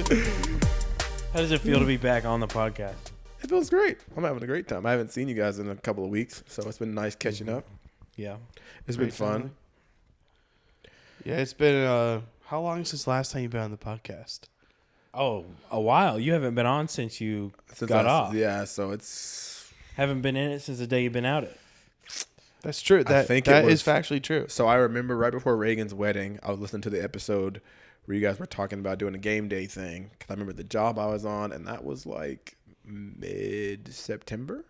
How does it feel to be back on the podcast? It feels great. I'm having a great time. I haven't seen you guys in a couple of weeks, so it's been nice catching up. Yeah. It's been fun. Yeah, it's been, how long since last time you've been on the podcast? Oh, a while. You haven't been on since you got off. Yeah, so it's... Haven't been in it since the day you've been out it. That's true. That is factually true. So I remember right before Reagan's wedding, I was listening to the episode where you guys were talking about doing a game day thing. Because I remember the job I was on, and that was like mid-September.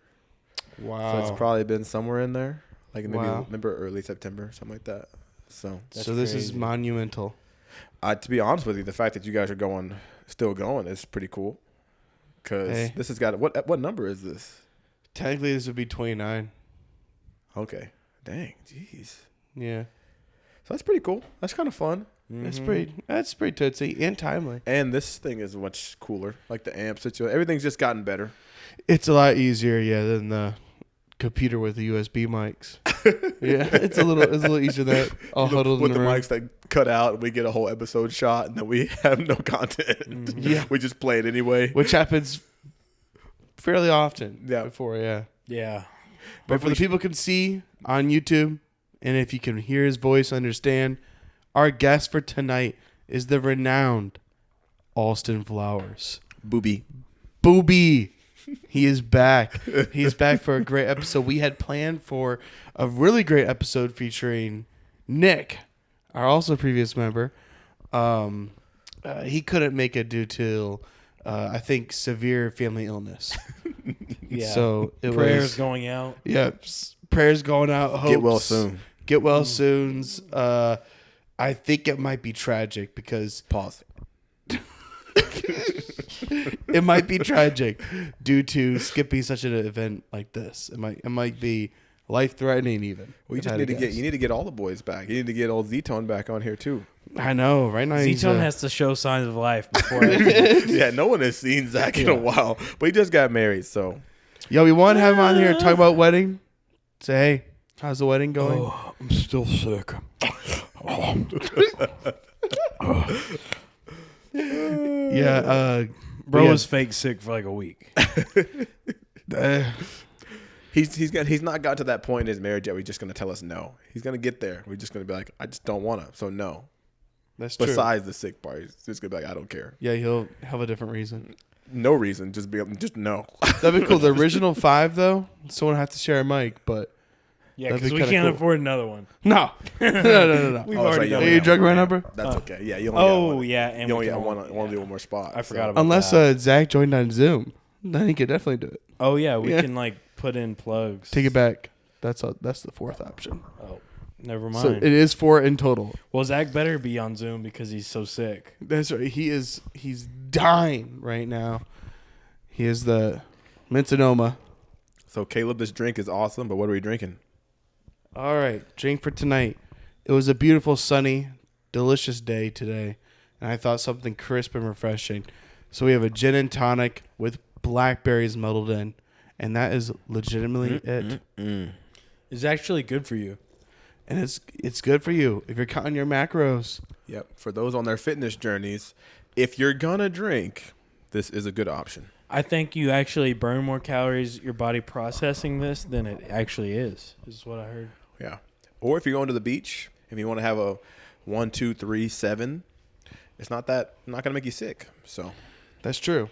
Wow. So it's probably been somewhere in there. Like maybe remember early September, something like that. So this is monumental. To be honest with you, the fact that you guys are still going is pretty cool. Because this has got, what number is this? Technically, this would be 29. Okay. Dang. Jeez. Yeah. So that's pretty cool. That's kind of fun. Mm-hmm. That's pretty tootsie and timely. And this thing is much cooler. Like the amp situation. Everything's just gotten better. It's a lot easier, than the computer with the USB mics. Yeah, it's a little easier than that. All huddled with in the room. mics that cut out, we get a whole episode shot, and then we have no content. Yeah, we just play it anyway, which happens fairly often. Yeah, yeah. But for the people can see on YouTube, and if you can hear his voice, understand, our guest for tonight is the renowned Alston Flowers. Booby. He is back. He's back for a great episode. We had planned for a really great episode featuring Nick, our also previous member. He couldn't make it due to, I think, severe family illness. Yeah. So prayers going out. Yeah, prayers going out. Hopes, Get well soon. Get well soon. I think it might be tragic because pause. It might be tragic due to skipping such an event like this. It might be life threatening even. Well, you need to get all the boys back. You need to get old Z-Tone back on here too. I know. Right now, Z-Tone has to show signs of life before. Yeah, no one has seen Zach in a while, but he just got married, so. Yo, we want to have him on here and talk about wedding. Say, hey, how's the wedding going? Oh, I'm still sick. Yeah, bro was fake sick for like a week. He's not got to that point in his marriage yet. We're just gonna tell us no. He's gonna get there. We're just gonna be like, I just don't wanna. So no. That's true. Besides the sick part, he's just gonna be like, I don't care. Yeah, he'll have a different reason. No reason. Just no. That'd be cool. The original 5 though, someone have to share a mic, but. Yeah, because we can't afford another one. No. No. We've already done it. You drug my number? That's okay. Yeah, you only and you only got one more spot. I forgot about Unless Zach joined on Zoom, then he could definitely do it. Oh yeah, we can like put in plugs. Take it back. That's the 4th option. Oh, never mind. So it is 4 in total. Well, Zach better be on Zoom because he's so sick. That's right. He's dying right now. He is the melanoma. So Caleb, this drink is awesome, but what are we drinking? All right, drink for tonight. It was a beautiful, sunny, delicious day today, and I thought something crisp and refreshing. So we have a gin and tonic with blackberries muddled in, and that is legitimately it. It's actually good for you. And it's good for you if you're counting your macros. Yep. For those on their fitness journeys, if you're gonna drink, this is a good option. I think you actually burn more calories your body processing this than it actually is. This is what I heard. Yeah. Or if you're going to the beach, if you want to have a 1, 2, 3, 7, it's not gonna make you sick. So that's true.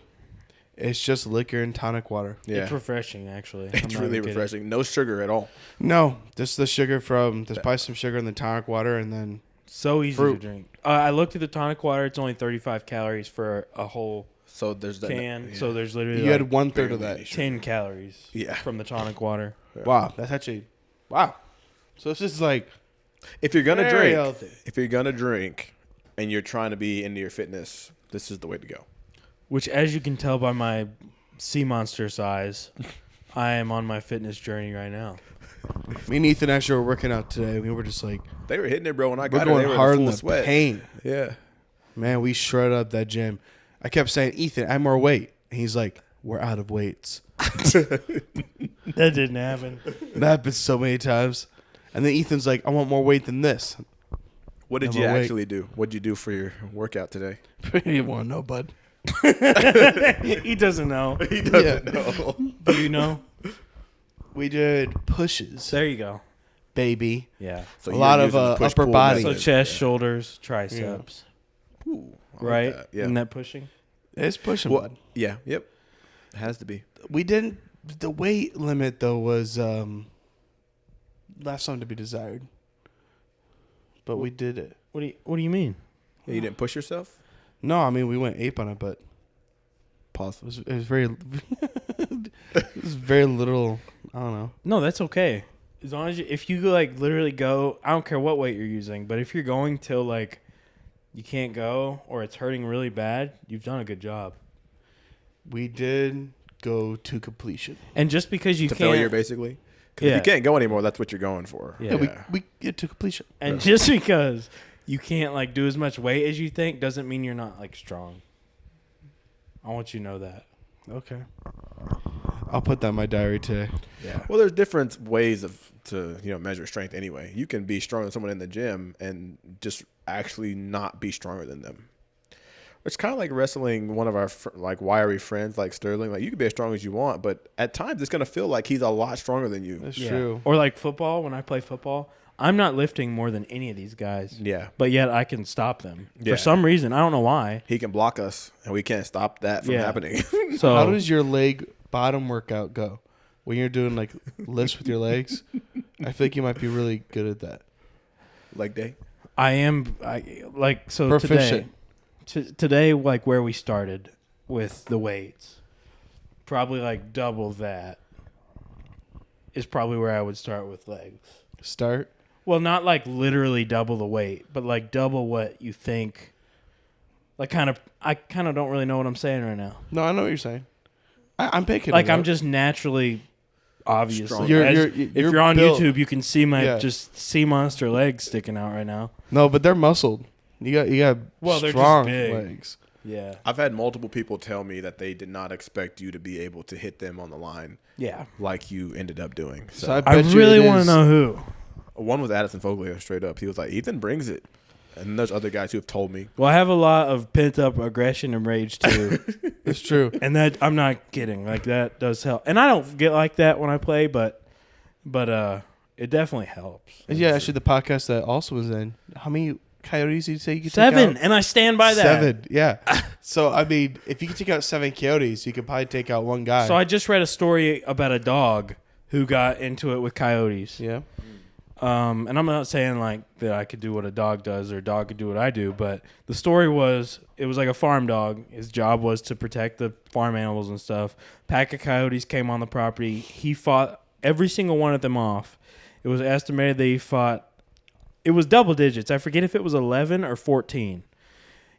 It's just liquor and tonic water. Yeah. It's refreshing, actually. It's really refreshing. No sugar at all. No, just the sugar there's probably some sugar in the tonic water and then so easy fruit. to drink. I looked at the tonic water. It's only 35 calories for a whole can. So there's literally you had 1/3 of that. 10 calories from the tonic water. Yeah. Wow. That's actually, wow. So it's just like, if you're going to drink, healthy. And you're trying to be into your fitness, this is the way to go. Which, as you can tell by my sea monster size, I am on my fitness journey right now. Me and Ethan actually were working out today. We were just like, they were hitting it, bro. When I got going there, they were hard in in full the sweat. pain. Yeah, man, we shredded up that gym. I kept saying, Ethan, add more weight. And he's like, we're out of weights. That didn't happen. That happened so many times. And then Ethan's like, I want more weight than this. What did you actually do? What did you do for your workout today? You want to know, bud? He doesn't know. He doesn't know. Do you know? We did pushes, There you go. baby. Yeah. So A you're lot of using the upper push-pull body. So method. chest, shoulders, triceps. Ooh, I like Right? that. Yeah. Isn't that pushing? It's pushing. Well, bud. yeah. Yep. It has to be. We didn't. The weight limit though was left something to be desired. But we did it. What do you mean? Yeah, you didn't push yourself. No, I mean we went ape on it, but Pause. it was very. It was very little. I don't know. No, that's okay. As long as if you like literally go, I don't care what weight you're using, but if you're going till like you can't go or it's hurting really bad, you've done a good job. We did go to completion. And just because you To can't, failure, basically. 'Cause if Yeah. you can't go anymore, that's what you're going for. Yeah. We get to completion. and just because you can't like do as much weight as you think doesn't mean you're not like strong. I want you to know that. Okay. I'll put that in my diary today. Yeah. Well, there's different ways to measure strength anyway. You can be stronger than someone in the gym and just actually not be stronger than them. It's kind of like wrestling one of our like wiry friends like Sterling. Like you can be as strong as you want, but at times it's gonna feel like he's a lot stronger than you. That's Yeah. true. Or like football, when I play football, I'm not lifting more than any of these guys. Yeah, But yet I can stop them. Yeah. For some reason, I don't know why. he can block us, and we can't stop that from Yeah. happening. So How does your leg bottom workout go? When you're doing like lifts with your legs, I feel like you might be really good at that. Leg day. Proficient. Today, like where we started with the weights, probably like double that is probably where I would start with legs. Start. Well, not like literally double the weight, but like double what you think. Like I kind of don't really know what I'm saying right now. No, I know what you're saying. I'm picking. Like it I'm up. just naturally, obviously. Strong. If you're on built. YouTube, you can see my Yeah. just sea monster legs sticking out right now. No, but they're muscled. You got Well, they're just strong big. legs. Yeah. I've had multiple people tell me that they did not expect you to be able to hit them on the line Yeah. like you ended up doing. So So, I I bet you really it want to is- know who. one was Addison Foglio straight up. He was like, Ethan brings it. And there's other guys who have told me. Well, I have a lot of pent up aggression and rage too, It's true. and that I'm not kidding. Like that does help, and I don't get like that when I play, but it definitely helps. Yeah, actually, the podcast that also was in. How many coyotes did you say you could take 7, out? and I stand by that. 7. Yeah. So I mean, if you could take out 7 coyotes, you could probably take out one guy. So I just read a story about a dog who got into it with coyotes. Yeah. And I'm not saying like that I could do what a dog does or a dog could do what I do, but the story was it was like a farm dog. His job was to protect the farm animals and stuff. Pack of coyotes came on the property. He fought every single one of them off. It was estimated that he fought. It was double digits. I forget if it was 11 or 14.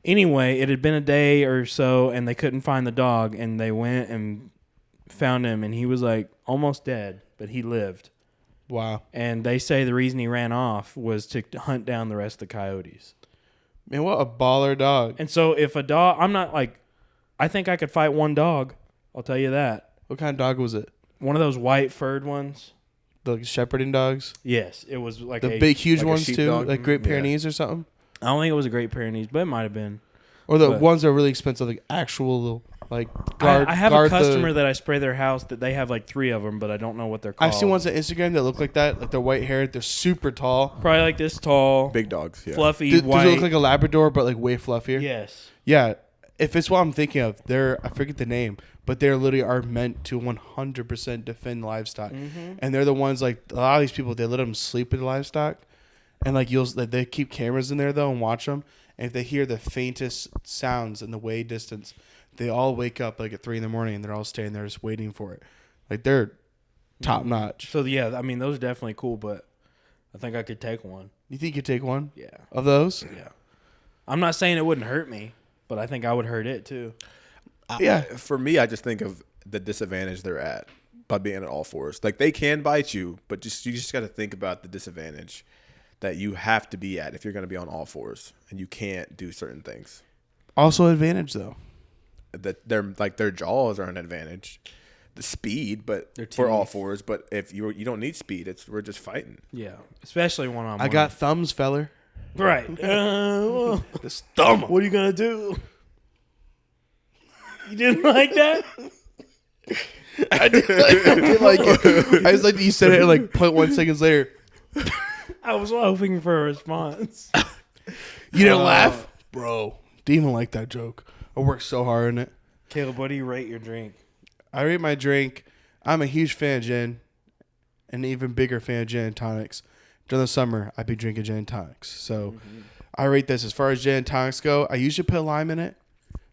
Anyway, it had been a day or so, and they couldn't find the dog, and they went and found him, and he was like almost dead, but he lived. Wow. And they say the reason he ran off was to hunt down the rest of the coyotes. Man, what a baller dog. And so if a dog, I'm not like, I think I could fight one dog. I'll tell you that. What kind of dog was it? One of those white furred ones. The shepherding dogs? Yes, it was like The a big, huge like a ones, too? sheepdog? Like Great Yeah. Pyrenees or something? I don't think it was a Great Pyrenees, but it might have been. Or the But- ones that are really expensive, like actual, like, guard. I have a guard customer that I spray their house that they have like 3 of them, but I don't know what they're called. I've seen ones on Instagram that look like that. Like, they're white haired. They're super tall. Probably like this tall, Big dogs. Yeah. fluffy, Does white. it look like a Labrador, but, like, way fluffier? Yes. Yeah. If it's what I'm thinking of, I forget the name, but they literally are meant to 100% defend livestock. Mm-hmm. And they're the ones, like, a lot of these people, they let them sleep with livestock. And, like, they keep cameras in there, though, and watch them. And if they hear the faintest sounds in the way distance, they all wake up, like, at 3 in the morning, and they're all staying there just waiting for it. Like, they're top notch. So yeah, I mean those are definitely cool, but I think I could take one. You think you could take one Yeah. of those? Yeah. I'm not saying it wouldn't hurt me, but I think I would hurt it too. Yeah. For me, I just think of the disadvantage they're at by being at all fours. Like they can bite you, but you just got to think about the disadvantage that you have to be at if you're going to be on all fours and you can't do certain things. Also advantage, though. That their jaws are an advantage. The speed, but Their for all teeth. fours. But if you don't need speed, we're just fighting. Yeah, especially one on one. I got thumbs, feller. right. Well, This thumb. what are you gonna do? You didn't like that? I did like it. I just like that you said it like 0.1 seconds later. I was hoping for a response. You didn't laugh? Bro, didn't even like that joke. I worked so hard on it. Caleb, what do you rate your drink? I rate my drink. I'm a huge fan of gin. An even bigger fan of gin and tonics. During the summer, I'd be drinking gin and tonics. So I rate this as far as gin and tonics go. I usually put lime in it.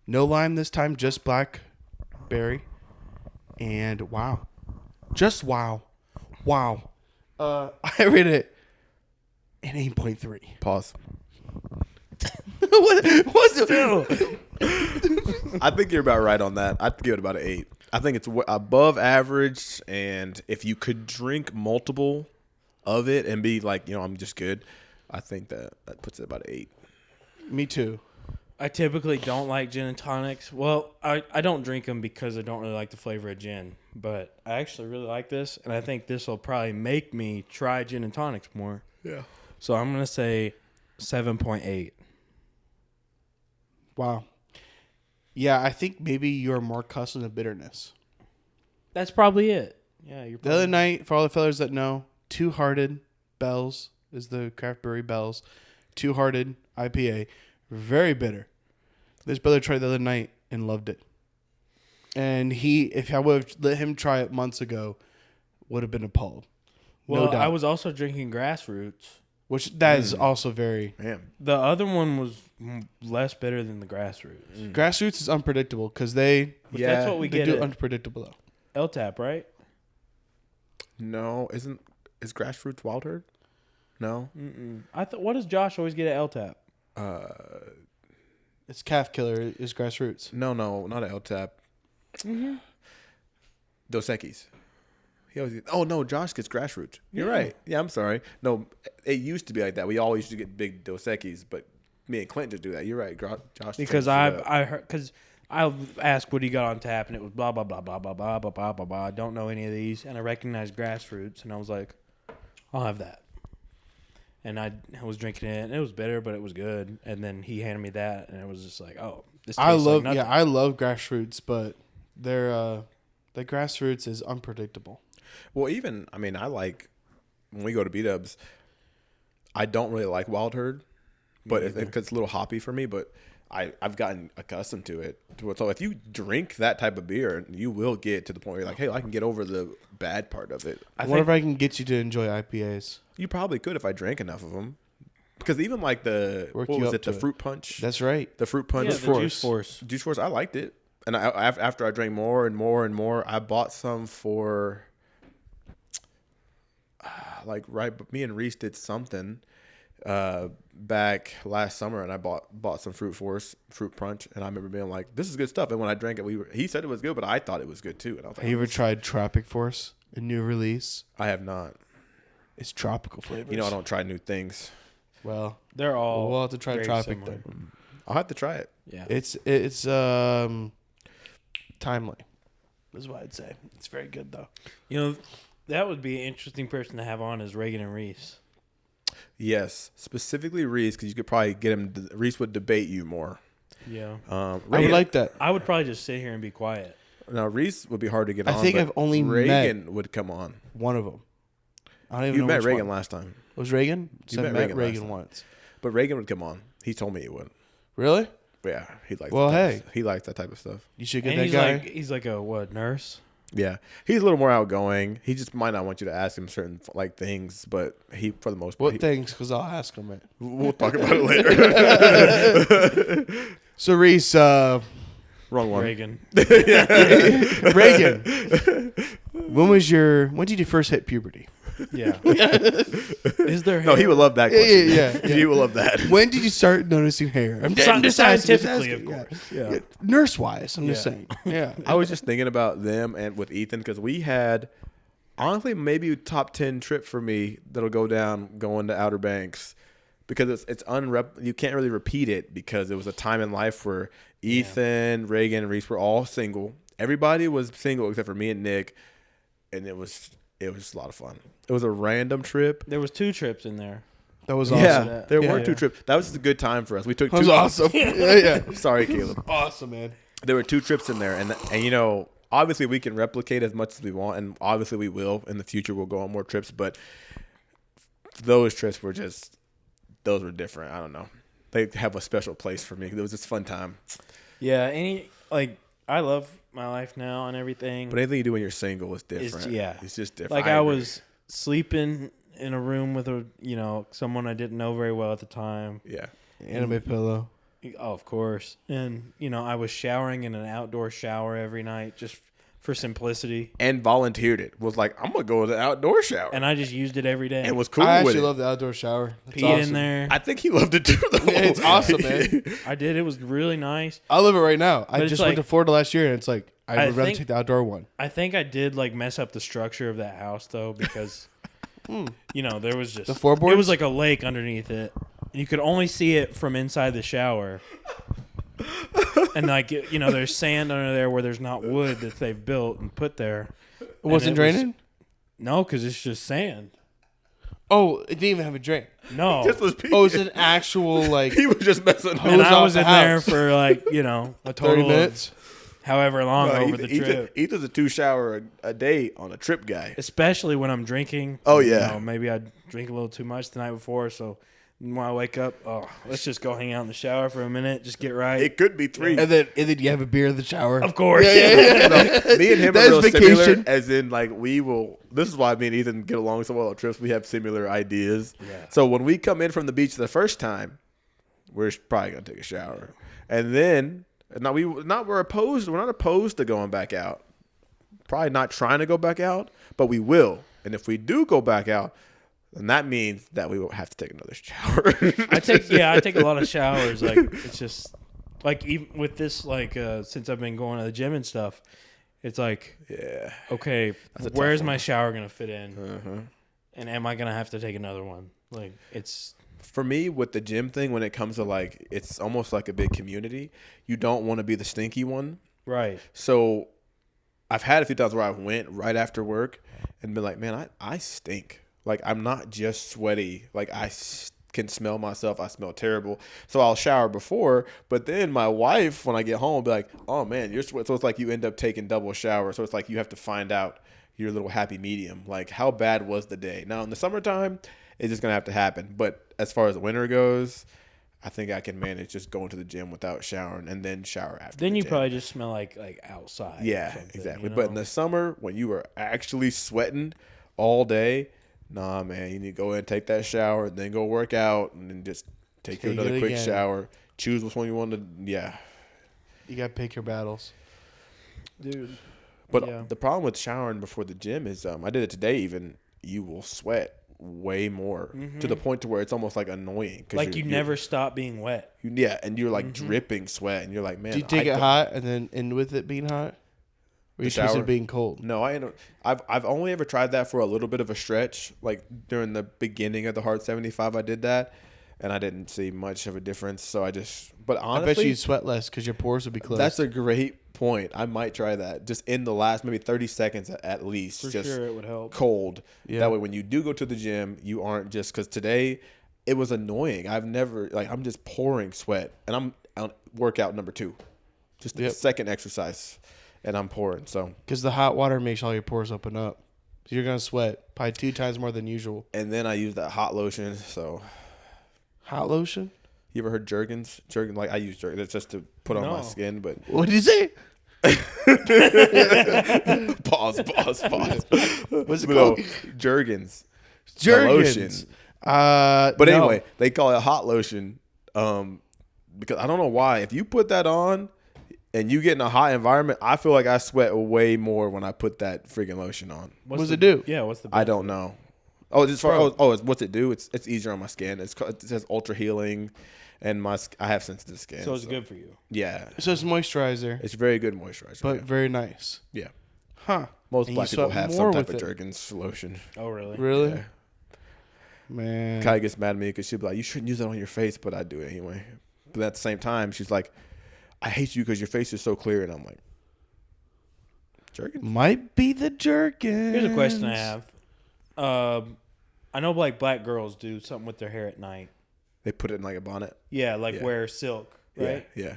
No lime this time, just blackberry. And wow. Just wow. Wow. I rate it an 8.3. Pause. What's it? I think you're about right on that. I'd give it about an 8. I think it's above average, and if you could drink multiple of it and be like, I'm just good, I think that puts it about an 8. Me too. I typically don't like gin and tonics. Well, I don't drink them because I don't really like the flavor of gin. But I actually really like this, and I think this will probably make me try gin and tonics more. Yeah. So I'm going to say 7.8. Wow. Yeah, I think maybe you're more accustomed to bitterness. That's probably it. Yeah, you're The other night, for all the fellas that know, Two Hearted Bells is the craft brewery Bells. Two Hearted IPA. Very bitter. This brother tried the other night and loved it. And if I would have let him try it months ago, would have been appalled. Well, No doubt. I was also drinking Grassroots. Which that is also very... Man. The other one was less bitter than the Grassroots. Grassroots is unpredictable because they That's what we they get do at unpredictable though. LTAP, right? No, is Grassroots Wild Herd? No. Mm-mm. What does Josh always get at LTAP? It's Calf Killer is Grassroots. No, not at LTAP. Mm-hmm. Dos Equis. No, Josh gets Grassroots. You're right. Yeah, I'm sorry. No, it used to be like that. We always used to get big Dos Equis, but me and Clint just do that. You're right, Josh. Because I heard because I asked what he got on tap, and it was blah blah blah blah blah blah blah blah blah blah. I don't know any of these, and I recognized Grassroots, and I was like, I'll have that. And I was drinking it, and it was bitter, but it was good. And then he handed me that, and it was just like, oh, this. I love like I love Grassroots, but the Grassroots is unpredictable. Well, I like when we go to B-Dubs, I don't really like Wild Herd, but it's a little hoppy for me, but I've gotten accustomed to it. So if you drink that type of beer, you will get to the point where you're like, hey, I can get over the bad part of it. I wonder if I can get you to enjoy IPAs. You probably could if I drank enough of them. Because even like the fruit punch? That's right. The fruit punch. Yeah, the Juice Force. Juice Force, I liked it. And after I drank more and more and more, I bought some for... me and Reese did something back last summer, and I bought some fruit punch, and I remember being like, "This is good stuff." And when I drank it, he said it was good, but I thought it was good too. And I was like, Have you ever tried Tropic Force, a new release? I have not. It's tropical flavors. I don't try new things. Well, They're all. we'll have to try very Tropic similar. then. I'll have to try it. Yeah. It's timely. Is what I'd say. It's very good though. That would be an interesting person to have on is Reagan and Reese. Yes, specifically Reese, because you could probably get him. Reese would debate you more. Yeah. I would like that. I would probably just sit here and be quiet. Now Reese would be hard to get on. I think but I've only Reagan would come on. one of them. I don't even You know met which Reagan one. last time, Was Reagan? You So I met met Reagan last Reagan time. once. but Reagan would come on. He told me he would. Really? Yeah, he likes. Well, that hey. he likes that type of stuff. You should get And that guy. he's like a nurse? Yeah, he's a little more outgoing. He just might not want you to ask him certain things, but he, for the most part, What things? Because I'll ask him it. we'll talk about it later. So Reese, Wrong one. Reagan. Reagan. When did you first hit puberty? Yeah. Is there hair? No, he would love that question. Yeah. He would love that. When did you start noticing hair? I'm just asking, Scientifically, of yeah. course. Yeah. Yeah. Nurse wise, I'm just saying. Yeah. I was just thinking about them and with Ethan because we had, honestly, maybe a top 10 trip for me that'll go down going to Outer Banks because you can't really repeat it because it was a time in life where Ethan, Reagan, and Reese were all single. Everybody was single except for me and Nick, and it was just a lot of fun. It was a random trip. There was 2 trips in there. That was awesome. Yeah, there Yeah. were 2 trips. That was just a good time for us. We took That was 2. awesome. yeah. Sorry, Caleb. Awesome, man. There were 2 trips in there, and you know, obviously we can replicate as much as we want, and obviously we will in the future. We'll go on more trips, but those trips were those were different. I don't know. They have a special place for me. It was just a fun time. Yeah, I love my life now and everything. But anything you do when you're single is different. It's just different. Like I was sleeping in a room with someone I didn't know very well at the time. Yeah. Anime pillow. Oh, of course. And, I was showering in an outdoor shower every night just for simplicity. And volunteered it. Was like, I'm going to go to the outdoor shower. And I just used it every day. And was cool I with it. actually love the outdoor shower. It's Peed awesome. in there. I think he loved it too, though. Yeah, it's awesome, man. I did. It was really nice. I love it right now. I But just it's went to Florida last year, and it's like, I would rather take the outdoor one. I think I did mess up the structure of that house though, because there was just The floorboards? It was like a lake underneath it. And you could only see it from inside the shower. And there's sand under there where there's not wood that they've built and put there. It wasn't draining? No, because it's just sand. Oh, it didn't even have a drain. No. Just was Oh, it's an actual he was just messing And hose I off was the in there house. for a total 30 minutes. of however long over the trip. Ethan's a 2 shower a day on a trip guy. Especially when I'm drinking. Oh, yeah. Maybe I drink a little too much the night before, so when I wake up, let's just go hang out in the shower for a minute, just get right. It could be 3. And then you have a beer in the shower. Of course. Yeah. No, me and him are That's real vacation. similar, as in we will. This is why me and Ethan get along so well on trips. We have similar ideas. Yeah. So when we come in from the beach the first time, we're probably gonna take a shower, and then we're not opposed to going back out. Probably not trying to go back out, but we will. And if we do go back out, then that means that we will have to take another shower. I take a lot of showers. It's just even with this, since I've been going to the gym and stuff, it's okay, where's my shower gonna fit in, and am I gonna have to take another one? It's for me with the gym thing. When it comes to it's almost like a big community. You don't want to be the stinky one, right. So I've had a few times where I went right after work and been like, man, I stink. I'm not just sweaty. I can smell myself. I smell terrible. So I'll shower before, but then my wife, when I get home, will be like, oh man, you're sweating. So it's like you end up taking double showers. So it's like you have to find out your little happy medium. How bad was the day? Now in the summertime, it's just going to have to happen. But as far as the winter goes, I think I can manage just going to the gym without showering and then shower after. Then the you gym. probably just smell like outside. Yeah, exactly. But in the summer, when you are actually sweating all day, nah, man, you need to go in and take that shower, then go work out, and then just take another quick shower. Choose which one you want to. Yeah, You got to pick your battles. dude. but the problem with showering before the gym is, I did it today. Even you will sweat way more to the point to where it's almost annoying. You never stop being wet. And you're dripping sweat, and you're like, man. Do you take it hot and then end with it being hot? Or you choose it being cold? No, I've only ever tried that for a little bit of a stretch. During the beginning of the Hard 75, I did that, and I didn't see much of a difference. So but honestly, I bet you'd sweat less because your pores would be closed. That's a great point. I might try that. Just in the last maybe 30 seconds at least. For just sure, it would help. Cold. Yeah. That way, when you do go to the gym, you aren't just, because today it was annoying. I've never, I'm just pouring sweat, and I'm on workout number 2. Just the second exercise. And I'm pouring, so. Because the hot water makes all your pores open up. So you're going to sweat probably 2 times more than usual. And then I use that hot lotion, so. Hot lotion? You ever heard Jergens? I use Jergens. It's just to put on my skin, but. What did you say? Pause. What's it called? Jergens. Jergens. But anyway, they call it hot lotion because I don't know why. If you put that on and you get in a hot environment, I feel like I sweat way more when I put that freaking lotion on. What does it do? Yeah, what's the I don't know. What's it do? It's easier on my skin. It says ultra healing, and I have sensitive skin. So it's good for you. Yeah. So it's moisturizer. It's very good moisturizer. But very nice. Yeah. Huh. Most And black you people sweat have more some type of with it. Jergens lotion. Oh, really? Really? Yeah. Man. Kai gets mad at me because she'll be like, you shouldn't use that on your face, but I do it anyway. But at the same time, she's like, I hate you because your face is so clear. And I'm like, Jergens? Might be the Jergens. Here's a question I have. I know black girls do something with their hair at night. They put it in a bonnet. Yeah, wear silk, right? Yeah.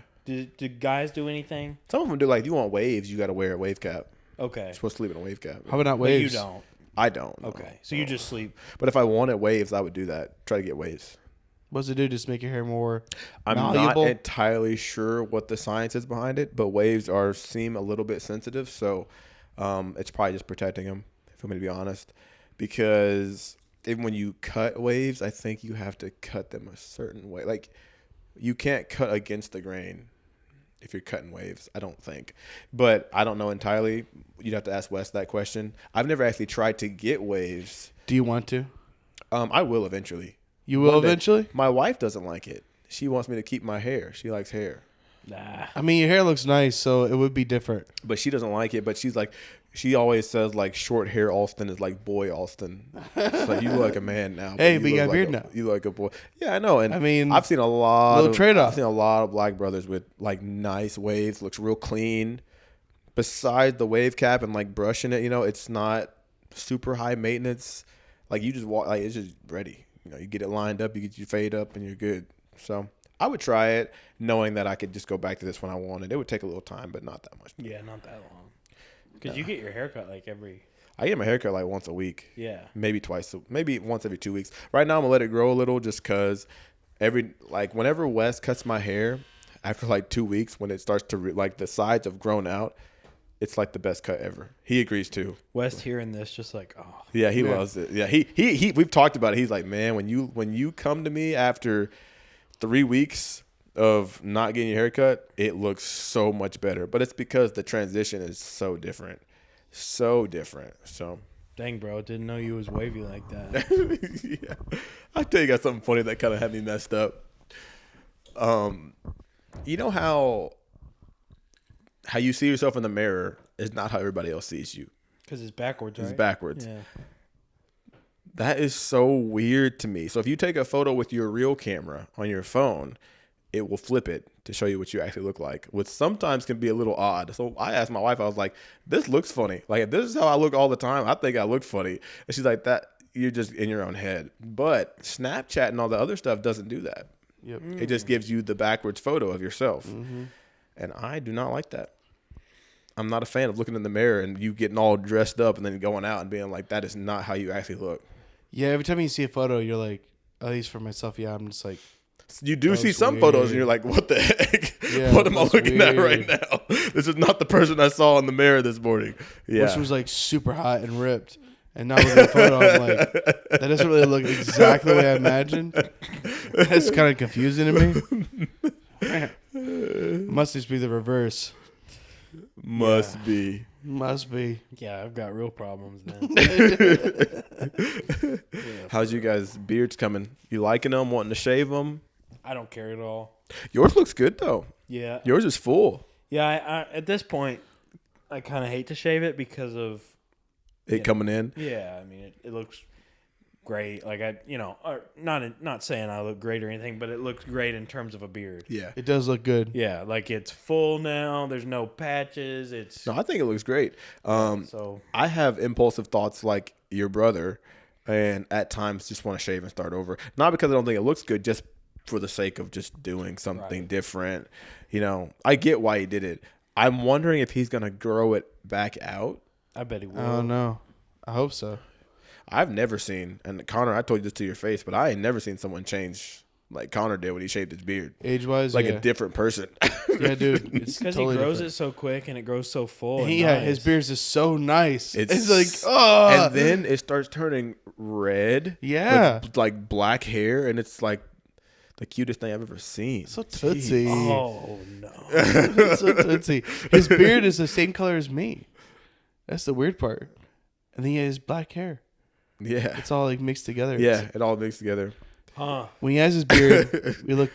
Do guys do anything? Some of them do. Like, you want waves, you got to wear a wave cap. Okay. You're supposed to sleep in a wave cap. How about not But waves? you don't. I don't. Okay. So you just sleep. But if I wanted waves, I would do that. Try to get waves. What's it do? Just make your hair more I'm malleable? not entirely sure what the science is behind it, but waves seem a little bit sensitive, so it's probably just protecting them, if I'm going to be honest. Because even when you cut waves, I think you have to cut them a certain way. Like, you can't cut against the grain if you're cutting waves, I don't think. But I don't know entirely. You'd have to ask Wes that question. I've never actually tried to get waves. Do you want to? I will eventually. You will One day. eventually? My wife doesn't like it. She wants me to keep my hair. She likes hair. Nah. I mean, your hair looks nice, so it would be different. But she doesn't like it. But she's like, she always says like short hair Alston is like boy Alston. It's like, you look like a man now. Hey, but you look got a like beard now. You look like a boy. Yeah, I know. And I mean, I've seen a lot little of trade-off. I've seen a lot of black brothers with like nice waves, looks real clean. Besides the wave cap and like brushing it, it's not super high maintenance. Like, you just walk, like, it's just ready. You get it lined up, you get your fade up, and you're good. So I would try it, knowing that I could just go back to this when I wanted. It would take a little time, but not that much. Yeah, not that long. Because you get your haircut like every... I get my haircut like once a week. Yeah. Maybe twice. Maybe once every 2 weeks. Right now, I'm going to let it grow a little just because whenever Wes cuts my hair, after like 2 weeks, when it starts to, like, the sides have grown out, it's like the best cut ever. He agrees too. West hearing this, just like, oh. Yeah, he loves it. Yeah, he we've talked about it. He's like, man, when you come to me after 3 weeks of not getting your haircut, it looks so much better. But it's because the transition is so different. So different. So Dang, bro, didn't know you was wavy like that. yeah. I'll tell you guys something funny that kind of had me messed up. You know how you see yourself in the mirror is not how everybody else sees you. Because it's backwards, right? It's backwards. Yeah. That is so weird to me. So if you take a photo with your real camera on your phone, it will flip it to show you what you actually look like, which sometimes can be a little odd. So I asked my wife, I was like, this looks funny. Like, if this is how I look all the time, I think I look funny. And she's like, that you're just in your own head. But Snapchat and all the other stuff doesn't do that. Yep. It just gives you the backwards photo of yourself. Mm-hmm. And I do not like that. I'm not a fan of looking in the mirror and you getting all dressed up and then going out and being like, that is not how you actually look. Yeah, every time you see a photo, you're like, at least for myself, yeah, I'm just like, You do That see was some photos and weird. you're like, what the heck? Yeah, What am I that's looking at right weird. now? This is not the person I saw in the mirror this morning. Yeah. which was like super hot and ripped. And now with the photo, I'm like, that doesn't really look exactly the way I imagined. That's kind of confusing to me. It must just be the reverse. Must be. Must be. Yeah, I've got real problems then. How's you guys' beards coming? You liking them? Wanting to shave them? I don't care at all. Yours looks good though. Yeah. Yours is full. Yeah, I at this point, I kind of hate to shave it because of... It coming in. Yeah, I mean, it looks great. Like, or not saying I look great or anything, but it looks great in terms of a beard. Yeah. It does look good. Yeah, like it's full now. There's no patches. It's No, I think it looks great. so I have impulsive thoughts like your brother, and at times just want to shave and start over. Not because I don't think it looks good, just for the sake of just doing something different. I get why he did it. I'm wondering if he's gonna grow it back out. I bet he will. I don't know. I hope so. I've never seen, and Connor, I told you this to your face, but I ain't never seen someone change like Connor did when he shaved his beard. Age-wise, Like yeah. a different person. Yeah, dude. It's Because totally he grows different. it so quick and it grows so full. And Yeah, nice. his beard is so nice. It's It's like, oh. And then it starts turning red. Yeah. With like black hair, and it's like the cutest thing I've ever seen. So tootsie. Oh no! It's so tootsie. His beard is the same color as me. That's the weird part. And then he has black hair. Yeah. It's all like mixed together. Yeah, it all mixed together. Huh? When he has his beard, we look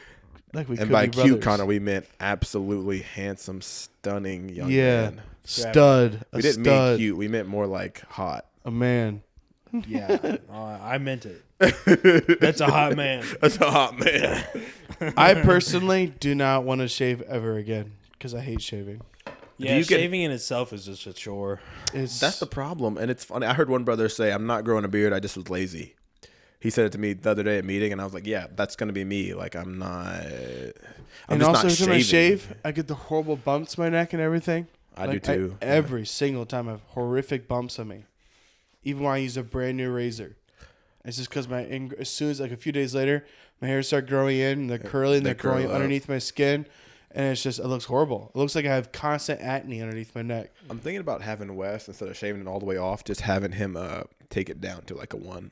like we And could by be cute, brothers. Connor, we meant absolutely handsome, stunning young Yeah. man. Stud. We A didn't mean stud. cute. We meant more like hot. A man. Yeah, I meant it. That's a hot man. That's a hot man. I personally do not want to shave ever again because I hate shaving. Yeah, you get- shaving in itself is just a chore. It's That's the problem. And it's funny. I heard one brother say, I'm not growing a beard. I just was lazy. He said it to me the other day at meeting, and I was like, yeah, that's gonna be me. Like I'm And just also, not when I shaving. shave, I get the horrible bumps in my neck and everything. I do too. Every single time I have horrific bumps on me. Even when I use a brand new razor. It's just because as soon as like a few days later, my hair start growing in, and they're curly, and they're growing underneath my skin. And it looks horrible. It looks like I have constant acne underneath my neck. I'm thinking about having Wes, instead of shaving it all the way off, just having him take it down to like a 1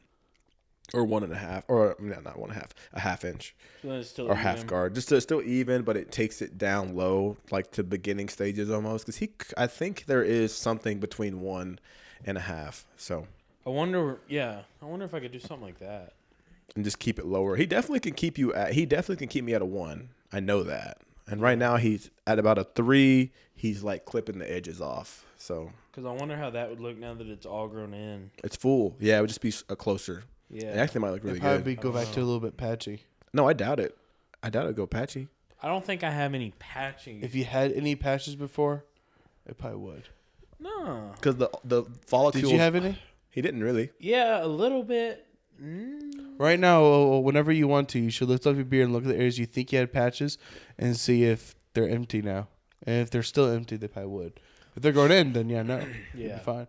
or 1.5, or not 1.5, a half inch, So or half guard, just to still even, but it takes it down low, like to beginning stages almost. Because I think there is something between 1.5. So I wonder if I could do something like that. And just keep it lower. He definitely can keep me at a 1. I know that. And right now he's at about a 3. He's like clipping the edges off. So because I wonder how that would look now that it's all grown in. it's full. Yeah, it would just be a closer. Yeah, It actually might look really It'd probably good. go back to a little bit patchy. No, I doubt it. I doubt it'd go patchy. I don't think I have any patching. If you had any patches before, it probably would. No. Because the follicles. Did you have any? He didn't really. Yeah, a little bit. Right now, whenever you want to, you should lift up your beard and look at the areas you think you had patches and see if they're empty now. And if they're still empty, they probably would. If they're going in, then no. You'll be fine.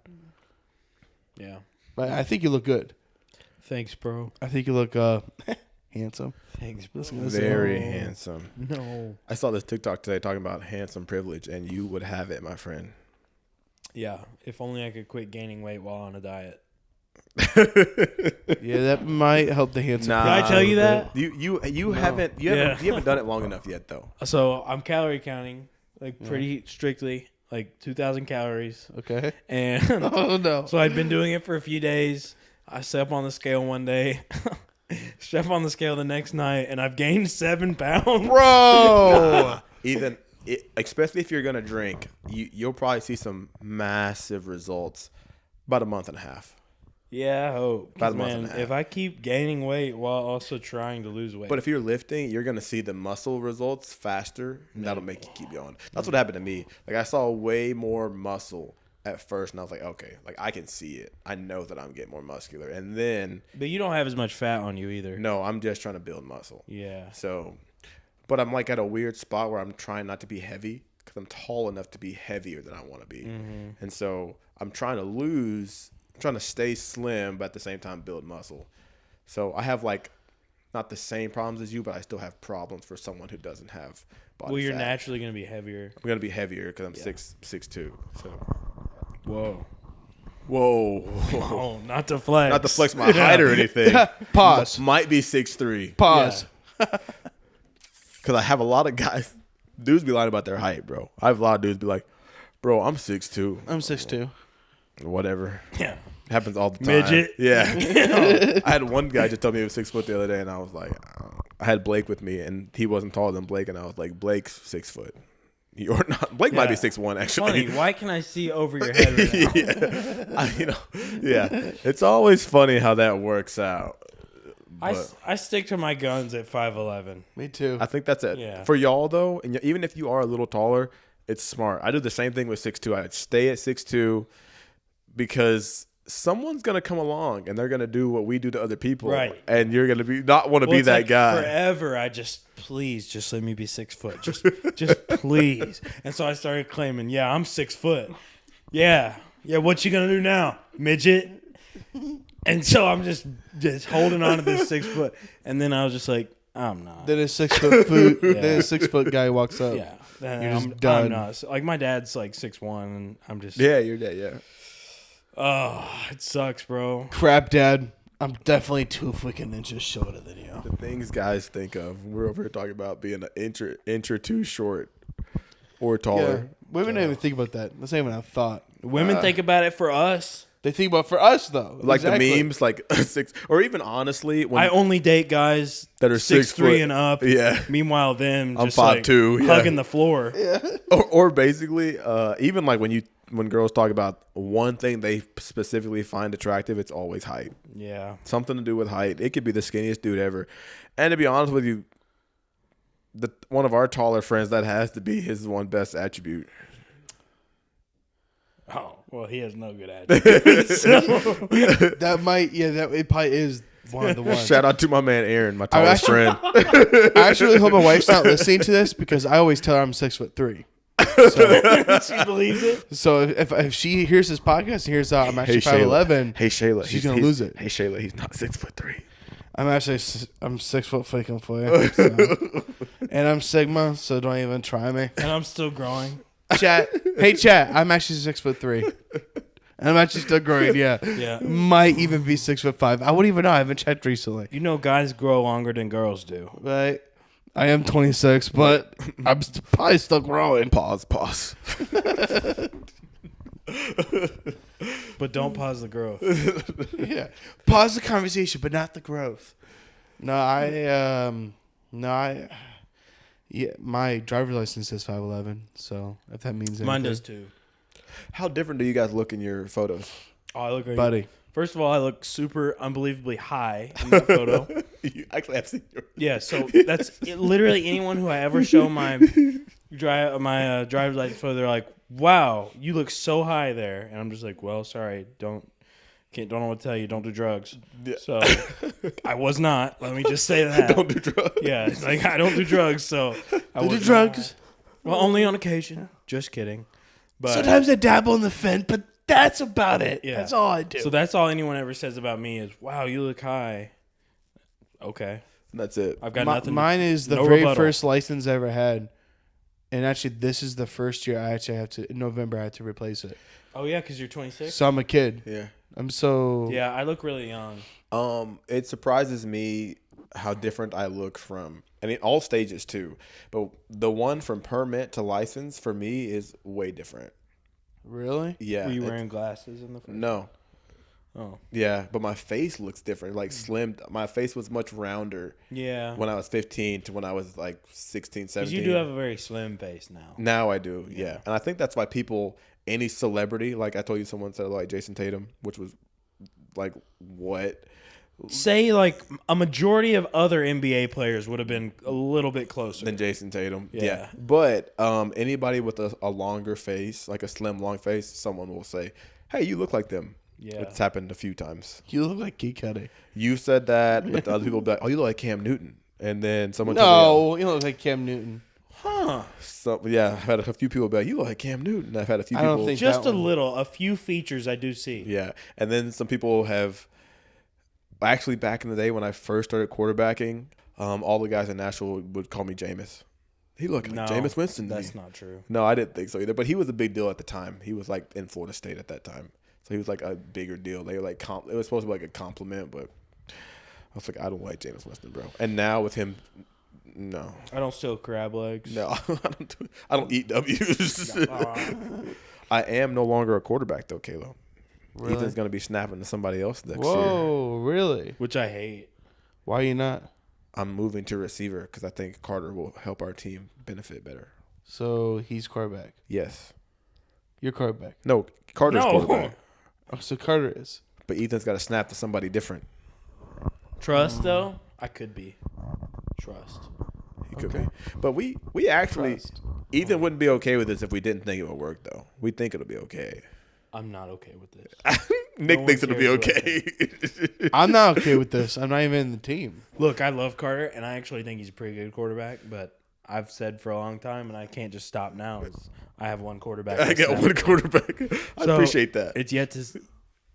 Yeah. But I think you look good. Thanks, bro. I think you look handsome. Thanks, bro. Very handsome. No. I saw this TikTok today talking about handsome privilege, and you would have it, my friend. Yeah. If only I could quit gaining weight while on a diet. Yeah, that might help the handsome. Nah, Did I tell you that? You haven't done it long enough yet though. So I'm calorie counting pretty strictly, like 2,000 calories. Okay. And Oh no. so I'd been doing it for a few days. I step on the scale one day, step on the scale the next night, and I've gained 7 pounds. Bro. Especially if you're gonna drink, you'll probably see some massive results about a month and a half. Yeah, I hope. 'Cause, About a month and man, a half. if I keep gaining weight while also trying to lose weight. But if you're lifting, you're gonna see the muscle results faster, and that'll make you keep going. That's what happened to me. Like I saw way more muscle at first, and I was like, okay, like I can see it. I know that I'm getting more muscular, and then But you don't have as much fat on you either. no, I'm just trying to build muscle. Yeah. So, but I'm like at a weird spot where I'm trying not to be heavy because I'm tall enough to be heavier than I want to be, and so I'm trying to stay slim, but at the same time build muscle. So I have like not the same problems as you, but I still have problems for someone who doesn't have body Well, you're fat. naturally going to be heavier. I'm gonna be heavier because I'm 6'2". So Whoa. whoa, Oh, not to flex. not to flex my height or anything. Pause. Might be 6'3". Pause. Because I have a lot of guys. Dudes be lying about their height, bro. I have a lot of dudes be like, bro, I'm 6'2". I'm 6'2". Whatever. Yeah. Happens all the time. Midget. Yeah. I had one guy just tell me he was 6 foot the other day, and I was like, I had Blake with me, and he wasn't taller than Blake, and I was like, Blake's 6 foot. You're not. Blake might be 6'1", actually. Funny. Why can I see over your head right now? Yeah. It's always funny how that works out. I stick to my guns at 5'11". Me too. I think that's it. Yeah. For y'all, though, and even if you are a little taller, it's smart. I do the same thing with 6'2". I stay at 6'2", because someone's going to come along, and they're going to do what we do to other people. Right. And you're going to not want to be it's that like guy. Forever, please, just let me be 6 foot. Just please. And so I started claiming, yeah, I'm 6 foot. Yeah. Yeah, what you going to do now, midget? And so I'm just holding on to this 6 foot. And then I was just like, I'm not. Then a 6 foot food. Then a 6 foot guy walks up. Yeah. Then You're just I'm done. not. So, like, my dad's like 6'1", and I'm just. Yeah, you're dead, yeah. Oh, it sucks, bro. Crap, Dad. I'm definitely 2 freaking inches shorter than you. The things guys think of. We're over here talking about being an inch or two short or Yeah. taller. Women don't even think about that. That's not even a thought. Women think about it for us. They think about for us though. Like Exactly. the memes, like 6, or even honestly, when I only date guys that are 6 6'3" foot and up. Yeah. Meanwhile, them I'm just like 5'2", yeah. hugging the floor. Yeah. Or basically, even like when girls talk about one thing they specifically find attractive, it's always height. Yeah. Something to do with height. It could be the skinniest dude ever. And to be honest with you, one of our taller friends, that has to be his one best attribute. Oh, well, he has no good attitude. So, That might. Yeah. That it probably is one of the ones. Shout out to my man Aaron, my tallest friend. I actually really hope my wife's not listening to this because I always tell her I'm 6'3". So, She believes it. so if she hears this podcast and hears out I'm actually 5'11", Hey Shayla, she's gonna lose it. Hey Shayla, he's not 6'3". I'm 6 foot freaking for you. So. And I'm Sigma, so don't even try me. And I'm still growing. Chat, hey chat, I'm actually 6'3". And I'm actually still growing. Yeah, Yeah. might even be 6'5". I wouldn't even know. I haven't checked recently. You know, guys grow longer than girls do. Right. I am 26, but I'm probably still growing. Pause. But don't pause the growth. Yeah. Pause the conversation, but not the growth. Yeah, my driver's license says 5'11", so if that means anything. Mine does too. How different do you guys look in your photos? Oh, I look great. Buddy. First of all, I look super unbelievably high in that photo. You actually have seen your... Yeah, so that's literally anyone who I ever show my driver's license photo, they're like, "Wow, you look so high there," and I'm just like, "Well, sorry, don't know what to tell you. Don't do drugs." Yeah. So I was not. Let me just say that. Don't do drugs. Yeah, it's like I don't do drugs, so I Do was drugs. not. Well, only on occasion. Just kidding. But Sometimes I dabble in the fence, but that's about it. Yeah. That's all I do. so that's all anyone ever says about me is, "Wow, you look high." Okay, That's it. I've got nothing. Mine is the no very rebuttal. first license I ever had. And actually, this is the first year I actually have to, in November, I had to replace it. Oh yeah, because you're 26. So I'm a kid. Yeah. I'm so... Yeah, I look really young. It surprises me how different I look from, and in all stages too. But the one from permit to license for me is way different. Really? Yeah. Were you wearing glasses in the first? No. Oh. Yeah, but my face looks different. Like slimmed. My face was much rounder Yeah. when I was 15 to when I was like 16, 17. Because you do have a very slim face now. Now I do, yeah. And I think that's why people, any celebrity, like I told you someone said like Jason Tatum, which was like, what? Say like a majority of other NBA players would have been a little bit closer. Than Jason Tatum. Yeah. But anybody with a longer face, like a slim, long face, someone will say, hey, you look like them. Yeah. It's happened a few times. You look like Geek Cuddy. You said that, but the other people will be like, oh, you look like Cam Newton. And then someone told No, you look like Cam Newton. Huh. So yeah, I've had a few people be like, you look like Cam Newton. I've had a few I people. don't think Just that a one. little. A few features I do see. Yeah. And then some people have actually back in the day when I first started quarterbacking, all the guys in Nashville would call me Jameis. He looked like Jameis Winston to That's me. not true. No, I didn't think so either. But he was a big deal at the time. He was like in Florida State at that time. So he was like a bigger deal. They were like it was supposed to be like a compliment, but I was like, I don't like Jameis Winston, bro. And now with him, no. I don't steal crab legs. No, I don't eat W's. I am no longer a quarterback though, Kalo. Really? Ethan's gonna be snapping to somebody else next year. Whoa, really? Which I hate. Why are you not? I'm moving to receiver because I think Carter will help our team benefit better. So he's quarterback. Yes. You're quarterback. No, Carter's quarterback. Oh, so Carter is. But Ethan's got to snap to somebody different. Trust though, I could be. Trust. He could Okay. be. But we actually, Trust. Ethan wouldn't be okay with this if we didn't think it would work though. We think it'll be okay. I'm not okay with this. Nick one thinks it'll be cares what okay. I'm not okay with this. I'm not even in the team. Look, I love Carter, and I actually think he's a pretty good quarterback. But I've said for a long time, and I can't just stop now. Is I have one quarterback. I got one quarterback. I So, appreciate that. It's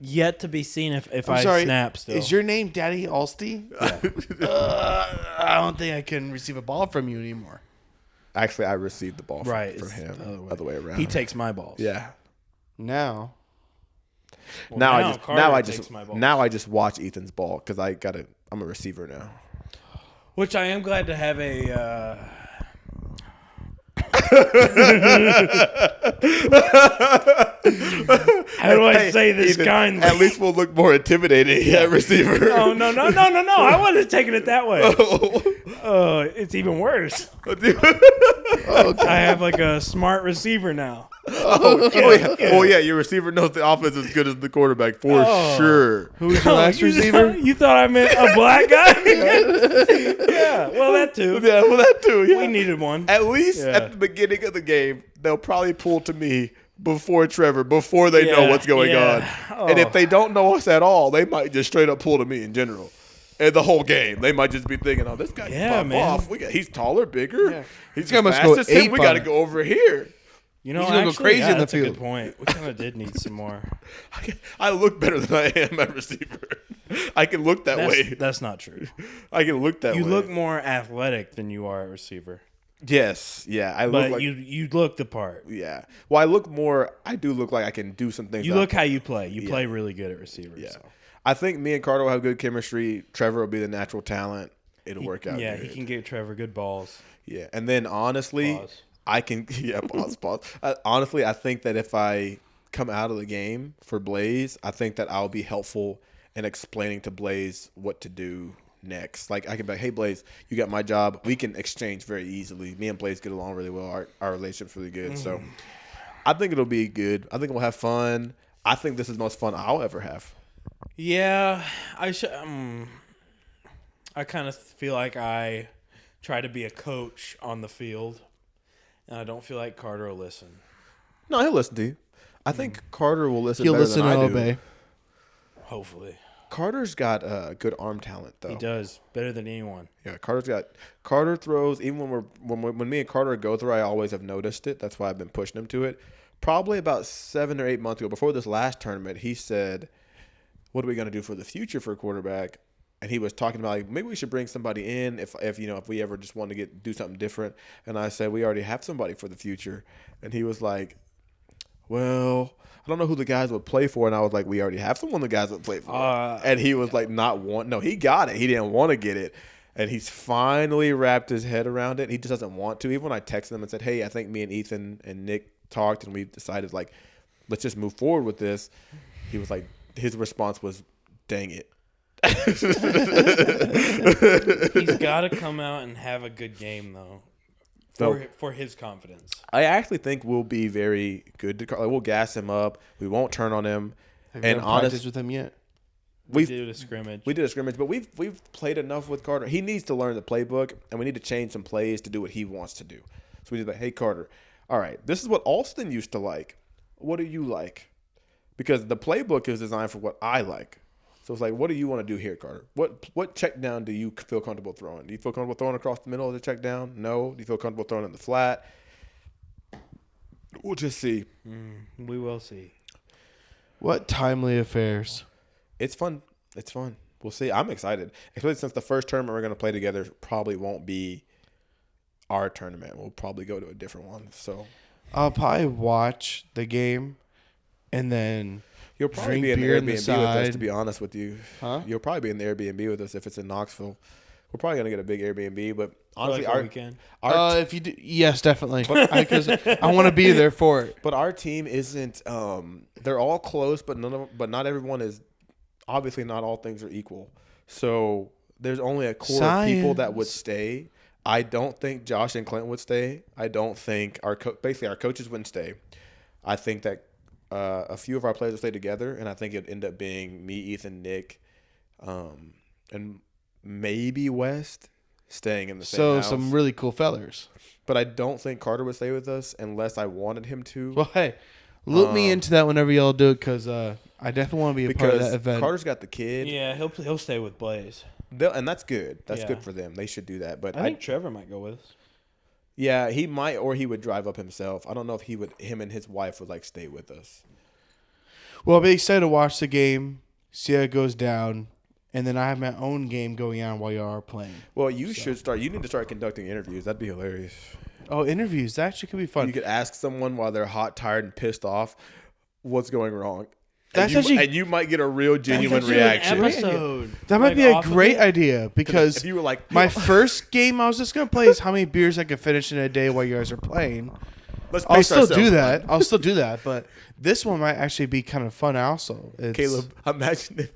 yet to be seen if I'm I sorry. snap still. Is your name Daddy Alsty? I don't think I can receive a ball from you anymore. Actually, I received the ball from, Right, from it's him. the other way. Other way around. He takes my balls. Yeah. Now, Well, now Carter I takes my balls. just watch Ethan's ball because I'm a receiver now. Which I am glad to have a. How do I say this Ethan, kindly? At least we'll look more intimidating at receiver. Oh no! I wasn't taking it that way. It's even worse. I have like a smart receiver now. Oh yeah, your receiver knows the offense as good as the quarterback for sure. who was your last receiver? You thought I meant a black guy? Yeah. Well, that too. Yeah, well that too. Yeah. We needed one. At least Yeah. at the beginning of the game, they'll probably pull to me before Trevor, before they know Yeah, what's going yeah. on. And if they don't know us at all, they might just straight up pull to me in general. in the whole game. They might just be thinking, "Oh, this guy can pop man. off. He's taller, bigger. Yeah. He's This guy must fast go as him. ape We on got to it." go over here." You know, He's gonna go actually, crazy in the that's a field. good point. We kind of did need some more. I look better than I am at receiver. I can look that way. That's not true. I can look that way. You look more athletic than you are at receiver. Yes, yeah. I But look like you look the part. yeah. Well, I look more. I do look like I can do some things. You that- look how you play. You play really good at receiver. Yeah. So. I think me and Carter will have good chemistry. Trevor will be the natural talent. It'll work out. Yeah, good. he can get Trevor good balls. Yeah, and then honestly, Pause. I can. Yeah, pause. Honestly, I think that if I come out of the game for Blaze, I think that I'll be helpful in explaining to Blaze what to do next. Like I can be like, "Hey, Blaze, you got my job. We can exchange very easily. Me and Blaze get along really well. Our relationship's really good. So I think it'll be good. I think we'll have fun. I think this is the most fun I'll ever have. Yeah, I should. I kind of feel like I try to be a coach on the field, and I don't feel like Carter will listen. No, he'll listen to you. I think Carter will listen He'll better listen than and I do. obey. Hopefully, Carter's got good arm talent, though. he does better than anyone. Yeah, Carter throws. Even when me and Carter go through, I always have noticed it. That's why I've been pushing him to it. Probably about 7 or 8 months ago, before this last tournament, he said, "What are we going to do for the future for a quarterback?" And he was talking about like maybe we should bring somebody in if we ever just want to do something different. And I said we already have somebody for the future. And he was like, "Well, I don't know who the guys would play for." And I was like, "We already have someone the guys would play for." And he was like, no, he got it. He didn't want to get it. And he's finally wrapped his head around it. He just doesn't want to. Even when I texted him and said, "Hey, I think me and Ethan and Nick talked and we decided like, let's just move forward with this." He was like, his response was, "Dang it." He's got to come out and have a good game though, for his confidence. I actually think we'll be very good. We'll gas him up. We won't turn on him. Have you And ever practiced with him yet? We did a scrimmage. We did a scrimmage, but we've played enough with Carter. He needs to learn the playbook, and we need to change some plays to do what he wants to do. So we did like, "Hey, Carter, all right, this is what Alston used to like. What do you like?" Because the playbook is designed for what I like. So it's like, what do you want to do here, Carter? What check down do you feel comfortable throwing? Do you feel comfortable throwing across the middle of the check down? No. Do you feel comfortable throwing in the flat? We'll just see. We will see. What timely affairs. It's fun. It's fun. We'll see. I'm excited. Especially since the first tournament we're going to play together probably won't be our tournament. We'll probably go to a different one. So I'll probably watch the game and then you'll probably drink be in the beer Airbnb in the with us, side. to be honest with you. Huh? You'll probably be in the Airbnb with us if it's in Knoxville. We're probably going to get a big Airbnb, but honestly, like a weekend. If you do, yes, definitely. Because I want to be there for it. But our team isn't. They're all close, but not everyone is. Obviously, not all things are equal. So there's only a core of people that would stay. I don't think Josh and Clint would stay. I don't think basically our coaches wouldn't stay. I think that a few of our players would stay together, and I think it'd end up being me, Ethan, Nick, and maybe West staying in the same house. So some really cool fellers. But I don't think Carter would stay with us unless I wanted him to. Well, hey, loop me into that whenever y'all do it because I definitely want to be a part of that event. Carter's got the kid. Yeah, he'll stay with Blaze. And that's good. That's Yeah. good for them. They should do that. But I think Trevor might go with us. yeah, he might, or he would drive up himself. I don't know if him and his wife would like stay with us. Well, I'll be excited to watch the game, see how it goes down, and then I have my own game going on while y'all are playing. Well, you should start. You need to start conducting interviews. That'd be hilarious. Oh, interviews. That actually could be fun. You could ask someone while they're hot, tired, and pissed off what's going wrong. That's and actually- you might get a real genuine That's actually reaction. An episode. That might Like, be a off of great it. idea because If you were like, my first game I was just going to play is how many beers I could finish in a day while you guys are playing. let's I'll pace still ourselves. do that. I'll still do that. But this one might actually be kind of fun also. Caleb, imagine if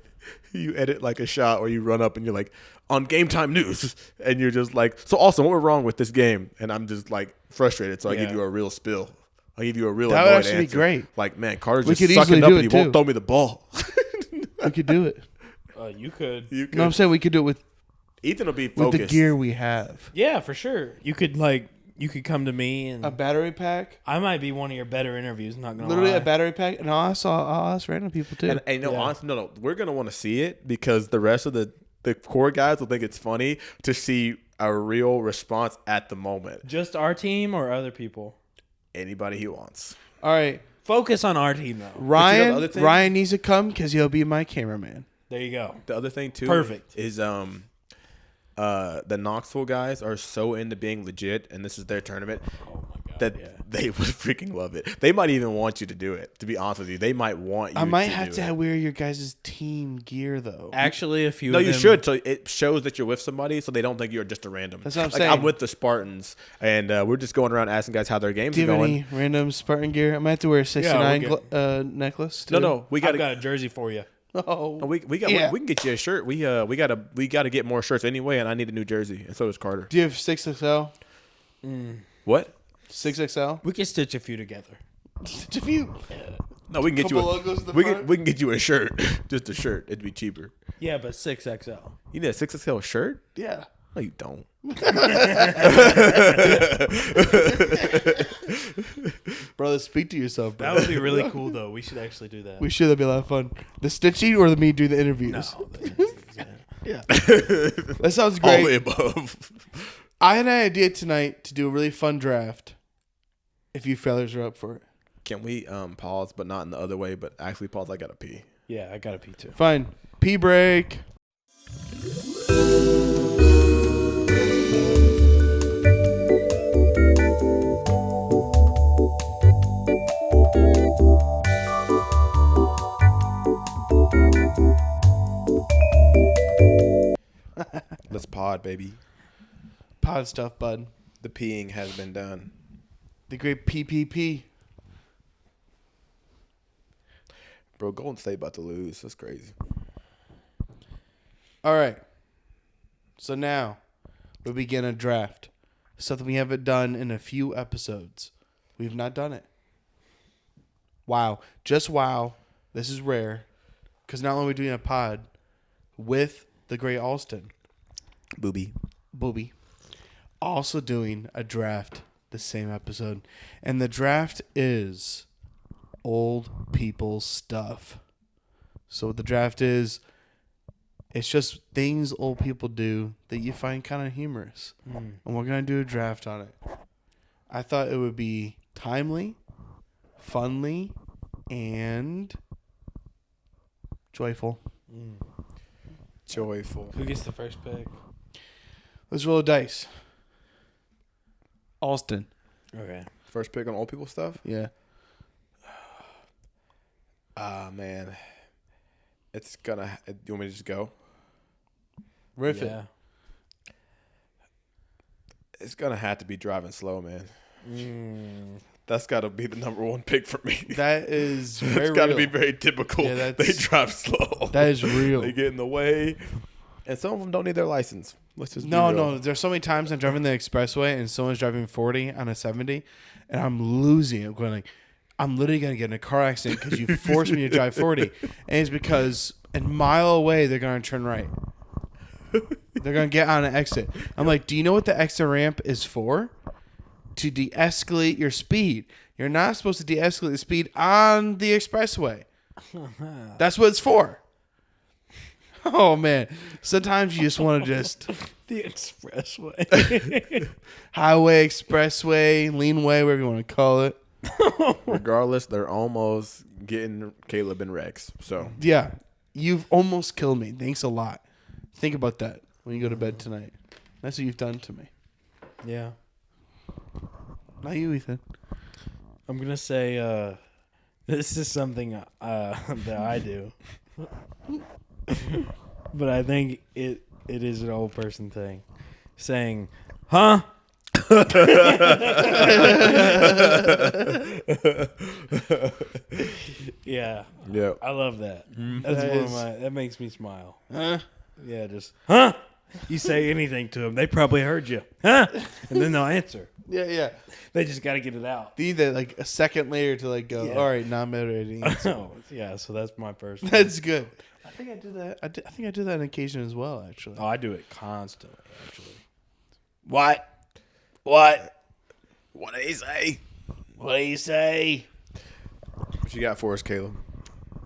you edit like a shot where you run up and you're like, on Game Time News, and you're just like, so awesome, what went wrong with this game? And I'm just like frustrated, so I give Yeah. you a real spill. I give you a real That would annoyed actually be answer. great. Like, man, Carter's We just could sucking easily up do and he it, won't too. throw me the ball. We could do it. You could. You could. No, I'm saying we could do it with Ethan will be focused. the gear we have. Yeah, for sure. You could come to me and A battery pack. I might be one of your better interviews. Not gonna Literally lie. a battery pack. And I'll ask random people too. And no, Yeah. honestly, no, we're gonna want to see it because the rest of the The core guys will think it's funny to see a real response at the moment. Just our team or other people? Anybody he wants. All right. Focus on our team, though. Ryan needs to come because he'll be my cameraman. There you go. The other thing, too, Perfect. is the Knoxville guys are so into being legit, and this is their tournament, they would freaking love it. They might even want you to do it, to be honest with you. They might want you I might to have do to it. wear your guys' team gear, though. Actually, a few No, of you them, should. So it shows that you're with somebody, so they don't think you're just a random. That's what I'm like, saying. I'm with the Spartans, and we're just going around asking guys how their games Do you are have going. any random Spartan gear? I might have to wear a 69 necklace, too. No, we I've got got a jersey for you. Oh. we can get you a shirt. We got to get more shirts anyway, and I need a new jersey, and so does Carter. Do you have 6XL? What? 6XL? We can stitch a few together. Just a few. No, we can get you Couple logos in the we front? can get you a shirt, just a shirt. It'd be cheaper. Yeah, but 6XL. You need a 6XL shirt? Yeah. No, you don't. Brother, speak to yourself, bro. That would be really cool, though. We should actually do that. We should. That'd be a lot of fun. The stitching or me do the interviews? No. Yeah. That sounds great. All the above. I had an idea tonight to do a really fun draft. If you fellas are up for it. Can we pause, but not in the other way, but actually pause? I gotta pee. Yeah, I got a pee, too. Fine. Pee break. Let's pod, baby. Pod stuff, bud. The peeing has been done. The great PPP. Bro, Golden State about to lose. That's crazy. All right. So now we begin a draft. Something we haven't done in a few episodes. We've not done it. Wow. Just wow. This is rare. Because not only are we doing a pod with the great Alston. Booby. Also doing a draft the same episode. And the draft is old people stuff. So what the draft is, it's just things old people do that you find kind of humorous. And we're going to do a draft on it. I thought it would be timely, funly, and joyful. Joyful. Who gets the first pick? Let's roll a dice. Alston. Okay. First pick on old people stuff? Yeah. Man. It's gonna... You want me to just go? Riff it. Yeah. It's gonna have to be driving slow, man. That's got to be the number one pick for me. That is very It's got to real. be very typical. Yeah, They drive slow. That is real. They get in the way. And some of them don't need their license. Let's just be No, real. no. There's so many times I'm driving the expressway and someone's driving 40 on a 70, and I'm losing. I'm going like, I'm literally going to get in a car accident because you forced me to drive 40. And it's because a mile away, they're going to turn right. They're going to get on an exit. I'm like, do you know what the exit ramp is for? To de-escalate your speed. You're not supposed to de-escalate the speed on the expressway. That's what it's for. Oh, man. Sometimes you just want to just... The expressway. Highway, expressway, leanway, whatever you want to call it. Regardless, they're almost getting Caleb and Rex. So Yeah. You've almost killed me. Thanks a lot. Think about that when you go to bed tonight. That's what you've done to me. Yeah. Not you, Ethan. I'm going to say this is something that I do. But I think it is an old person thing. Saying, huh? Yeah. yeah. I love that. That's That one of is- my, that makes me smile. Huh? Yeah, just, huh? You say anything to them, they probably heard you. Huh? And then they'll answer. Yeah, yeah. They just got to get it out. You need that like a second later to like go, Yeah. all right, now I'm ready. to answer." Oh, yeah, so that's my person. That's good. I think I do that. I think I do that on occasion as well, actually. Oh, I do it constantly, actually. What? What do you say? What do you say? What you got for us, Caleb?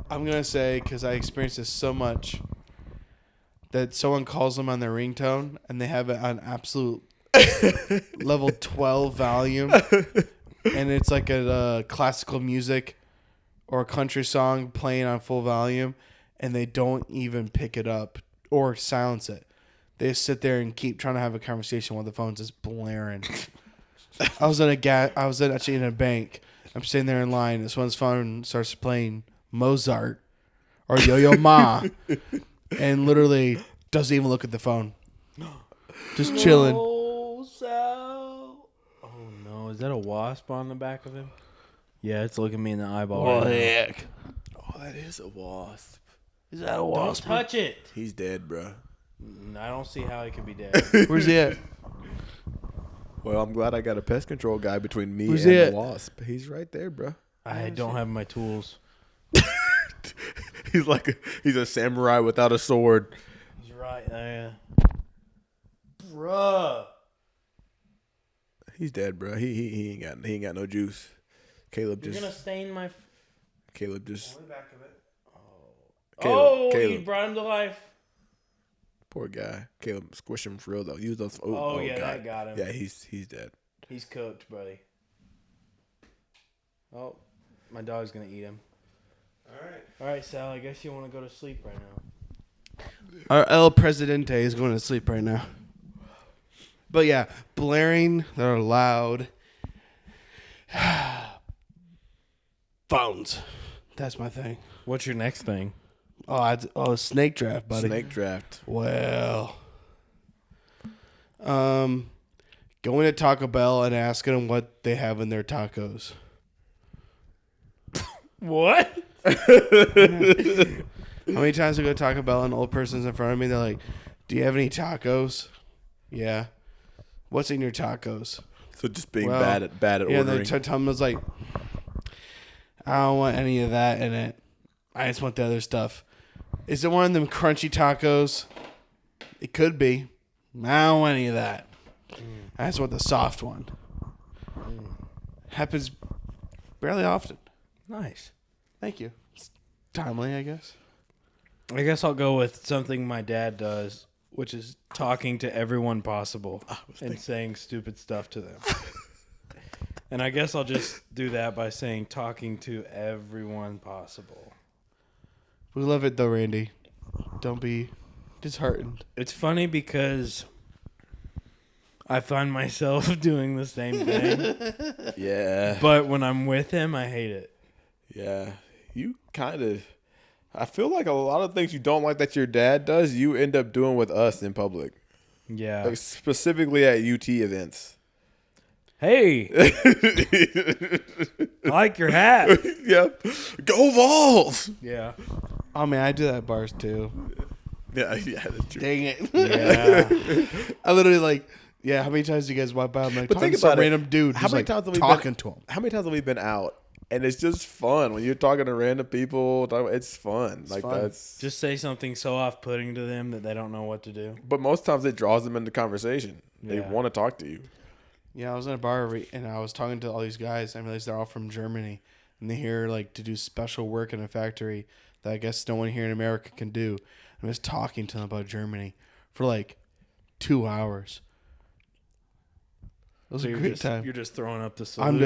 I'm going to say, because I experienced this so much, that someone calls them on their ringtone and they have it on absolute level 12 volume, and it's like a classical music or a country song playing on full volume, and they don't even pick it up or silence it. They just sit there and keep trying to have a conversation while the phone's just blaring. I was actually in a bank. I'm sitting there in line. This one's phone starts playing Mozart or Yo-Yo Ma, and literally doesn't even look at the phone. Just chilling. Oh no, is that a wasp on the back of him? Yeah, it's looking me in the eyeball. Oh, right heck. Oh, that is a wasp. Is that a now. Don't wasp? touch it. He's dead, bro. I don't see how he could be dead. Where's he at? Well, I'm glad I got a pest control guy between me Where's and he the at? wasp. He's right there, bro. I don't have my tools. He's a samurai without a sword. He's right there. Bruh. He's dead, bro. He ain't got no juice. You're gonna stain my... Caleb just... On the back of it. Caleb. You brought him to life. Poor guy. Caleb, squish him for real, though. Use those... Oh, yeah, God. that got him. Yeah, he's dead. He's cooked, buddy. Oh, my dog's gonna eat him. All right, Sal, I guess you want to go to sleep right now. Our El Presidente is going to sleep right now. But yeah, blaring, they're loud. Phones. That's my thing. What's your next thing? Snake draft, buddy. Snake draft. Well, going to Taco Bell and asking them what they have in their tacos. What? How many times I go to Taco Bell and an old person's in front of me? They're like, "Do you have any tacos?" Yeah. What's in your tacos? So just being bad at ordering. Yeah, they tell me, like, I don't want any of that in it. I just want the other stuff. Is it one of them crunchy tacos? It could be. I don't want any of that. I just want the soft one. Happens barely often. Nice. Thank you. It's timely, I guess. I guess I'll go with something my dad does, which is talking to everyone possible and saying stupid stuff to them. And I guess I'll just do that by saying talking to everyone possible. We love it, though, Randy. Don't be disheartened. It's funny because I find myself doing the same thing. Yeah. But when I'm with him, I hate it. Yeah. You kind of... I feel like a lot of things you don't like that your dad does, you end up doing with us in public. Yeah. Like specifically at UT events. Hey, I like your hat. Yeah. Go Vols! Yeah. Oh, man, I do that at bars, too. Yeah, that's true. Dang it. Yeah. I literally, like... Yeah, how many times do you guys walk by? I'm like, But talking think to some about it. random dude. How Just many like times have we talking been- to him. How many times have we been out? And it's just fun when you're talking to random people. It's fun. fun. That's Just say something so off-putting to them that they don't know what to do. But most times it draws them into conversation. They Yeah. want to talk to you. Yeah, I was in a bar and I was talking to all these guys. And I realized they're all from Germany, and they're here like to do special work in a factory that I guess no one here in America can do. I'm just talking to them about Germany for like 2 hours. It was a great time. You're just throwing up the salute. I'm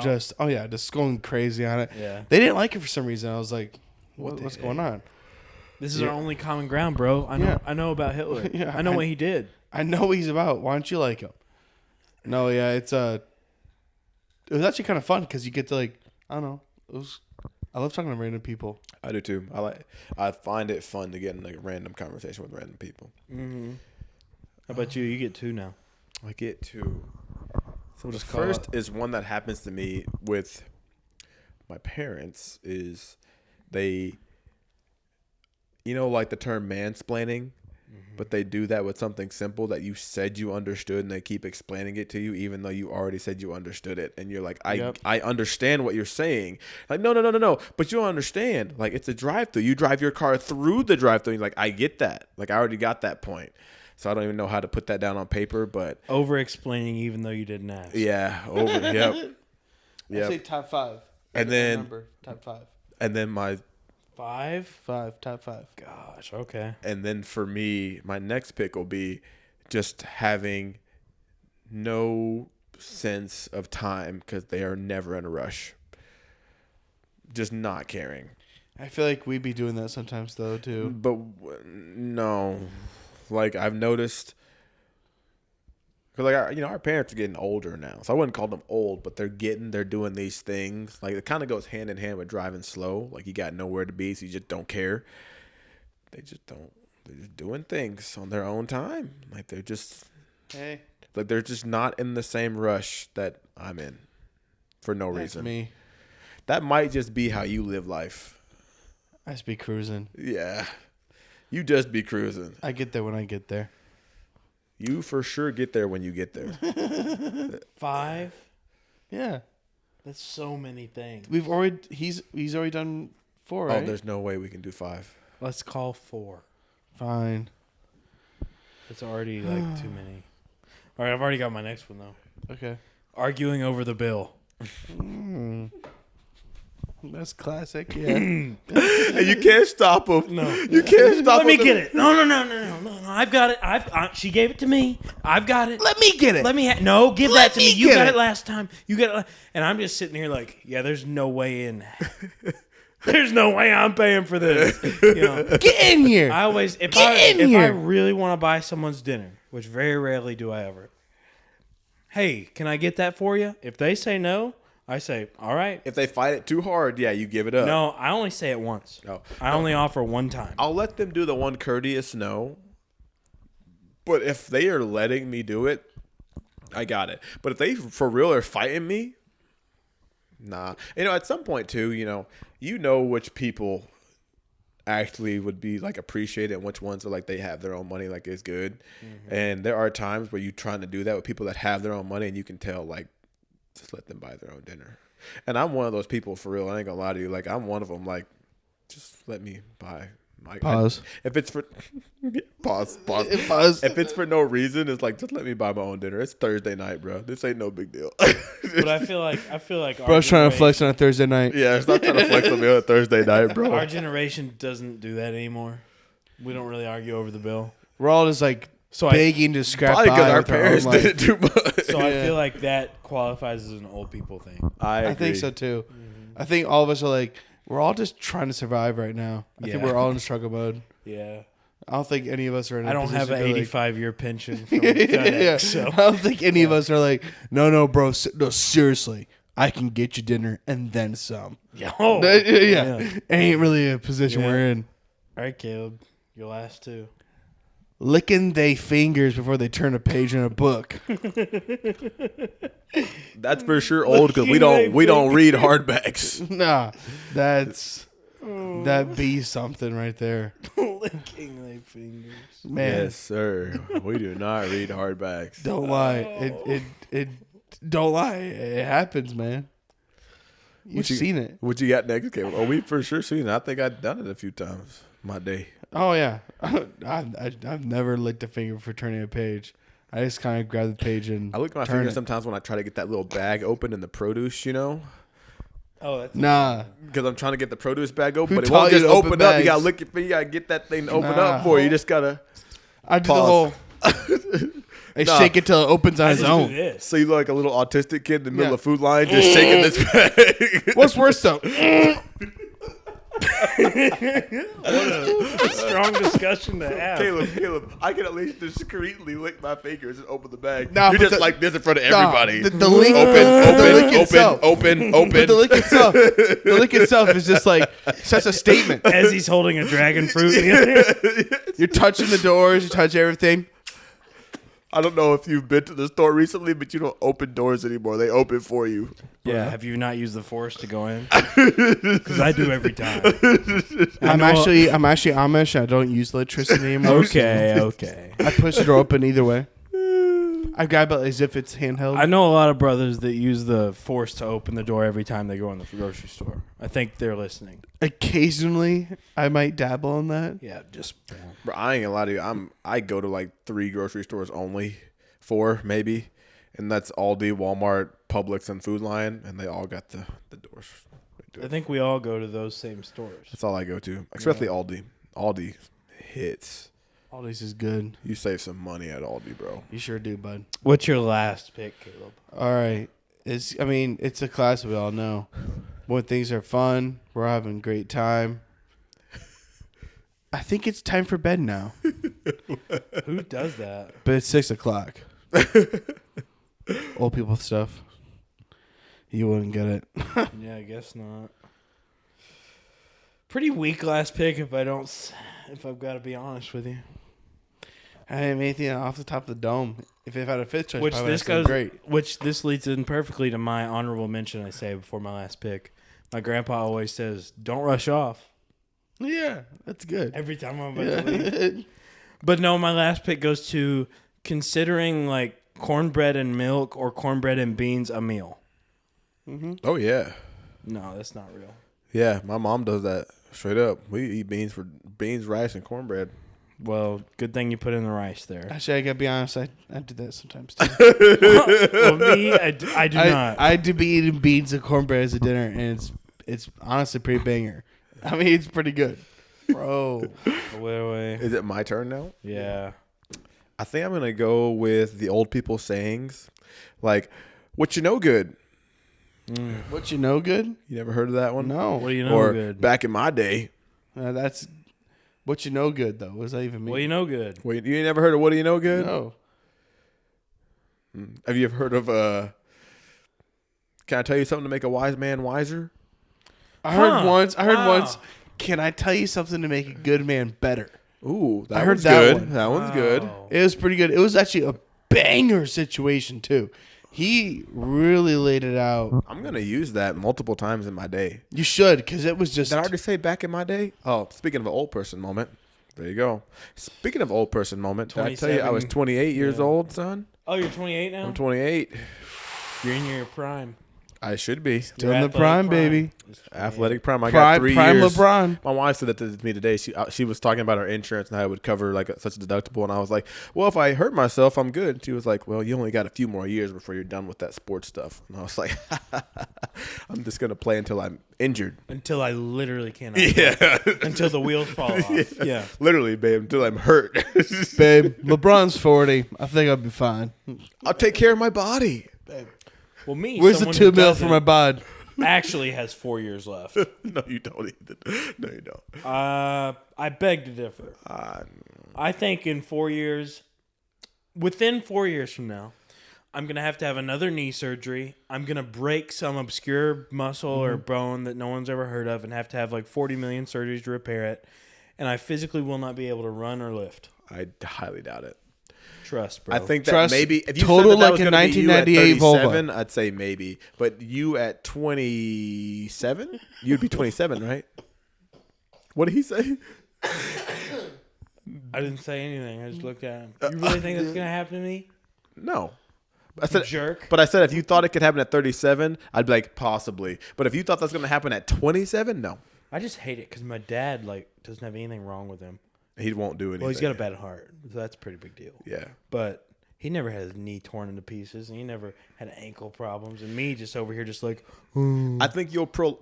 just just going crazy on it. Yeah. They didn't like it for some reason. I was like, what's going on? This is our only common ground, bro. I know about Hitler. Yeah, I know what he did. I know what he's about. Why don't you like him? No, yeah, it was actually kind of fun because you get to like, I don't know. I love talking to random people. I do too. I find it fun to get in like a random conversation with random people. Mm-hmm. How about you? You get two now. I get to. So The first is one that happens to me with my parents is they, like the term mansplaining, but they do that with something simple that you said you understood and they keep explaining it to you even though you already said you understood it. And you're like, I understand what you're saying. Like, no, but you don't understand. Like, it's a drive-through. You drive your car through the drive-through. And you're like, I get that. Like, I already got that point. So I don't even know how to put that down on paper, but over-explaining even though you didn't ask. yeah, yep. I say top 5. And then number top 5. And then my Top 5. Gosh, okay. And then for me, my next pick will be just having no sense of time because they are never in a rush. Just not caring. I feel like we be doing that sometimes though too. But no, like I've noticed, because like our parents are getting older now, so I wouldn't call them old, but they're doing these things. Like it kind of goes hand in hand with driving slow. Like you got nowhere to be, so you just don't care. They're just doing things on their own time. Like they're just they're just not in the same rush that I'm in for no reason. Me. That might just be how you live life. I just be cruising. Yeah. You just be cruising. I get there when I get there. You for sure get there when you get there. 5? Yeah. That's so many things. He's already done 4, right? Oh, there's no way we can do 5. Let's call 4. Fine. It's already like too many. All right, I've already got my next one though. Okay. Arguing over the bill. That's classic. Yeah. And you can't stop them. No. You can't stop Let me them. get it. No. I've got it. She gave it to me. I've got it. Let me get it. Let me no, give Let that to me. me You get got it. it last time. You got it. And I'm just sitting here like, yeah, there's no way in. There's no way I'm paying for this. You know, Get in here. I always if in I here. really want to buy someone's dinner, which very rarely do I ever. Hey, can I get that for you? If they say no, I say, all right. If they fight it too hard, yeah, you give it up. No, I only say it once. No. I only offer one time. I'll let them do the one courteous no. But if they are letting me do it, I got it. But if they for real are fighting me, nah. At some point too, you know which people actually would be like appreciated and which ones are like they have their own money like it's good. Mm-hmm. And there are times where you're trying to do that with people that have their own money and you can tell like just let them buy their own dinner. And I'm one of those people for real. I ain't gonna lie to you. Like I'm one of them. Like just let me buy. Pause. If it's for pause. Pause. If it's for no reason, it's like just let me buy my own dinner. It's Thursday night, bro. This ain't no big deal. But I feel like Bro's trying to flex on a Thursday night. Yeah, it's not trying to flex on me on a Thursday night, bro. Our generation doesn't do that anymore. We don't really argue over the bill. We're all just like begging to scrap Probably by because our with parents own did life. it too much. So I feel like that qualifies as an old people thing. I agree. I think so too. I think all of us are like, we're all just trying to survive right now. I think we're all in struggle mode. Yeah. I don't think any of us are in a I don't have an position to, 85-year pension from FedEx, yeah. so. I don't think any of us are like, no, bro. No, seriously. I can get you dinner and then some. Yeah. Ain't really a position we're in. All right, Caleb. Your last two. Licking they fingers before they turn a page in a book. That's for sure old because we don't read hardbacks. Nah, that be something right there. Licking their fingers. Man, Yes, sir. We do not read hardbacks. don't lie. It don't lie. It happens, man. You've seen it. What you got next, Caleb? Oh, we for sure seen it. I think I've done it a few times. My day. Oh yeah, I've never licked a finger for turning a page. I just kind of grab the page and I look at my turn fingers it. sometimes when I try to get that little bag open in the produce, Oh, that's Nah, because I'm trying to get the produce bag open, Who but it taught won't you just to open open up. You bags? gotta lick your finger. You gotta get that thing to open Nah. up for you. You just gotta. I do Pause. the whole. I Nah. shake it till it opens on I its just do own. this. So you look like a little autistic kid in the middle Yeah. of food line, just shaking this bag. What's worse though? What a strong discussion to have. Caleb, I can at least discreetly lick my fingers and open the bag. Nah, You're but just the- like this in front of Nah, everybody. the lick, Open, lick itself. open. But the lick itself is just like such a statement. As he's holding a dragon fruit in the other. You're touching the doors, you touch everything. I don't know if you've been to the store recently, but you don't open doors anymore. They open for you. Yeah, have you not used the force to go in? Because I do every time. I'm actually Amish. I don't use electricity anymore. Okay. I push the door open either way. I grab it as if it's handheld. I know a lot of brothers that use the force to open the door every time they go in the grocery store. I think they're listening. Occasionally, I might dabble in that. Yeah, just. Bro, I ain't gonna lie to you. I go to like 3 grocery stores only, 4 maybe, and that's Aldi, Walmart, Publix, and Food Lion, and they all got the doors. I think we all go to those same stores. That's all I go to, especially Aldi. Aldi hits. Aldi's is good. You save some money at Aldi, bro. You sure do, bud. What's your last pick, Caleb? All right. It's a class we all know. When things are fun, we're having a great time. I think it's time for bed now. Who does that? But it's 6:00. Old people stuff. You wouldn't get it. Yeah, I guess not. Pretty weak last pick if I've got to be honest with you. I didn't have anything off the top of the dome. If it had a fifth choice, Which probably this would've been goes great. Which this leads in perfectly to my honorable mention I say before my last pick. My grandpa always says, "Don't rush off." Yeah, that's good. Every time I'm about to leave. But no, my last pick goes to considering like cornbread and milk or cornbread and beans a meal. Mm-hmm. Oh yeah, No, that's not real. yeah. My mom does that straight up. We eat beans, rice, and cornbread. Well, good thing you put in the rice there. Actually, I gotta be honest. I do that sometimes too. Well, me, I do not. I do be eating beans and cornbread as a dinner, and it's honestly pretty banger. I mean, it's pretty good, bro. Wait. Is it my turn now? Yeah. I think I'm gonna go with the old people sayings, like "What you know good." What you know good? You never heard of that one? No. What do you know Or good? back in my day. That's what you know good though. What does that even mean? What do you know good? Wait, you ain't never heard of "What do you know good"? No. Have you ever heard of "Can I tell you something to make a wise man wiser"? I heard once. Wow. Can I tell you something to make a good man better? Ooh, that I heard one's that good. one. That one's good. Wow. It was pretty good. It was actually a banger situation too. He really laid it out. I'm gonna use that multiple times in my day. You should, because it was just. Did I already say back in my day? Oh, speaking of an old person moment. There you go. Speaking of old person moment, did I tell you I was 28 years old, son? Oh, you're 28 now? I'm 28. You're in your prime. I should be. Still in the prime, baby. Athletic prime. I got 3 Prime years. LeBron. My wife said that to me today. She was talking about her insurance and how it would cover like such a deductible, and I was like, "Well, if I hurt myself, I'm good." She was like, "Well, you only got a few more years before you're done with that sports stuff." And I was like, "I'm just gonna play until I'm injured." Until I literally cannot. Yeah, Until the wheels fall off. Yeah. literally, babe, until I'm hurt. Babe, LeBron's 40. I think I'll be fine. I'll take care of my body. Well, me. Where's the someone who $2 million for my doesn't, bod? actually has 4 years left. No, you don't. Ethan. No, you don't. I beg to differ. I think in 4 years, within 4 years from now, I'm going to have another knee surgery. I'm going to break some obscure muscle or bone that no one's ever heard of and have to have like 40 million surgeries to repair it. And I physically will not be able to run or lift. I highly doubt it. Trust, bro. I think that Trust, maybe if you total said that like was a gonna be you at 1998 Volvo. 37, I'd say maybe. But you at 27, you'd be 27, right? What did he say? I didn't say anything. I just looked at him. You really think that's going to happen to me? No. I said Jerk. But I said if you thought it could happen at 37, I'd be like possibly. But if you thought that's going to happen at 27, no. I just hate it because my dad doesn't have anything wrong with him. He won't do anything. Well, he's got a bad heart, so that's a pretty big deal. Yeah. But he never had his knee torn into pieces, and he never had ankle problems. And me just over here, just like, I think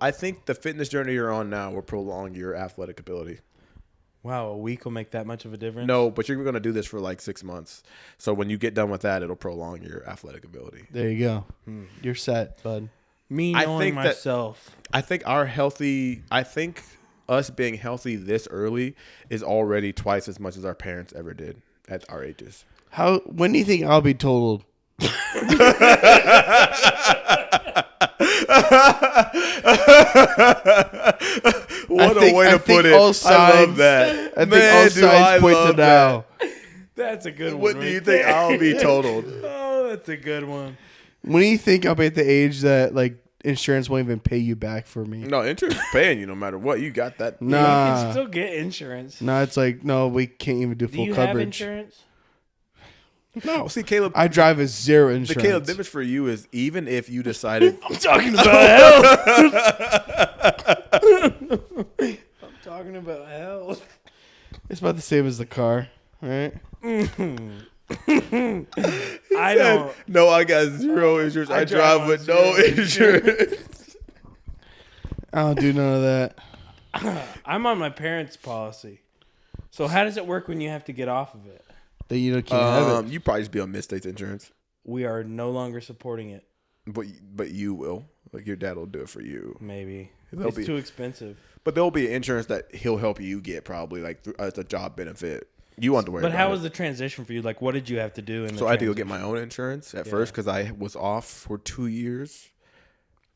I think the fitness journey you're on now will prolong your athletic ability. wow, a week will make that much of a difference. No, but you're going to do this for like 6 months. So when you get done with that, it'll prolong your athletic ability. There you go. You're set, bud. me I knowing think that- myself. I think us being healthy this early is already twice as much as our parents ever did at our ages. When do you think I'll be totaled? What a way to put it. I love that. I think all signs point to now. That's a good one. What do you think I'll be totaled? Oh, that's a good one. When do you think I'll be at the age that like insurance won't even pay you back for me? No, insurance is paying you no matter what. You got that. You Nah. can still get insurance. No, it's like, no, we can't even do Do full you have coverage. insurance? No, see, Caleb, I drive a zero the insurance. Caleb difference for you is even if you decided. I'm talking about health. I'm talking about health. It's about the same as the car, right? I don't. No, I got zero insurance. I drive with no insurance. I don't do none of that. I'm on my parents' policy. So how does it work when you have to get off of it? That you can't have it. You probably just be on Mid-States Insurance. We are no longer supporting it. But you will. Like, your dad will do it for you. Maybe. It'll It's be too expensive. But there'll be insurance that he'll help you get probably, like, as a job benefit. You want to worry But about how it. was the transition for you? Like, what did you have to do? So I had to go get my own insurance at first because I was off for 2 years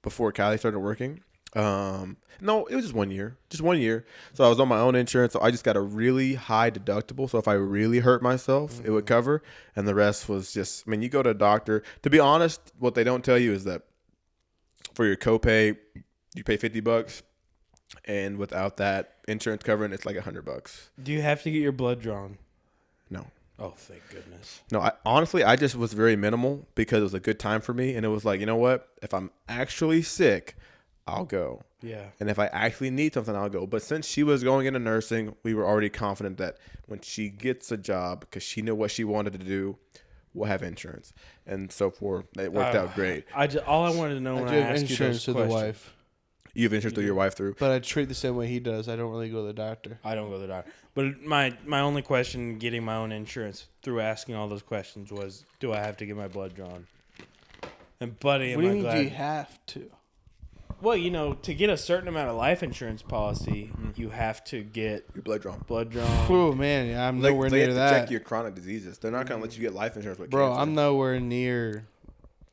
before Callie started working. No, it was just 1 year. Just 1 year. So I was on my own insurance. So I just got a really high deductible. So if I really hurt myself, it would cover. And the rest was just, I mean, you go to a doctor. To be honest, what they don't tell you is that for your copay, you pay $50. And without that insurance covering, it's like $100. Do you have to get your blood drawn? No. Oh, thank goodness. No, honestly, I just was very minimal because it was a good time for me. And it was like, you know what? If I'm actually sick, I'll go. Yeah. And if I actually need something, I'll go. But since she was going into nursing, we were already confident that when she gets a job, because she knew what she wanted to do, we'll have insurance. And so forth. It worked out great. All I wanted to know when I asked you those to the questions. wife. You have insurance through your wife through? But I treat the same way he does. I don't really go to the doctor. I don't go to the doctor. But my only question getting my own insurance through asking all those questions was, do I have to get my blood drawn? And buddy, What do am you I mean glad. do you have to? Well, you know, to get a certain amount of life insurance policy, you have to get Your blood drawn. blood drawn. Oh, man. Yeah, I'm nowhere they near have to that. check your chronic diseases. They're not going to let you get life insurance with Bro, cancer. I'm nowhere near.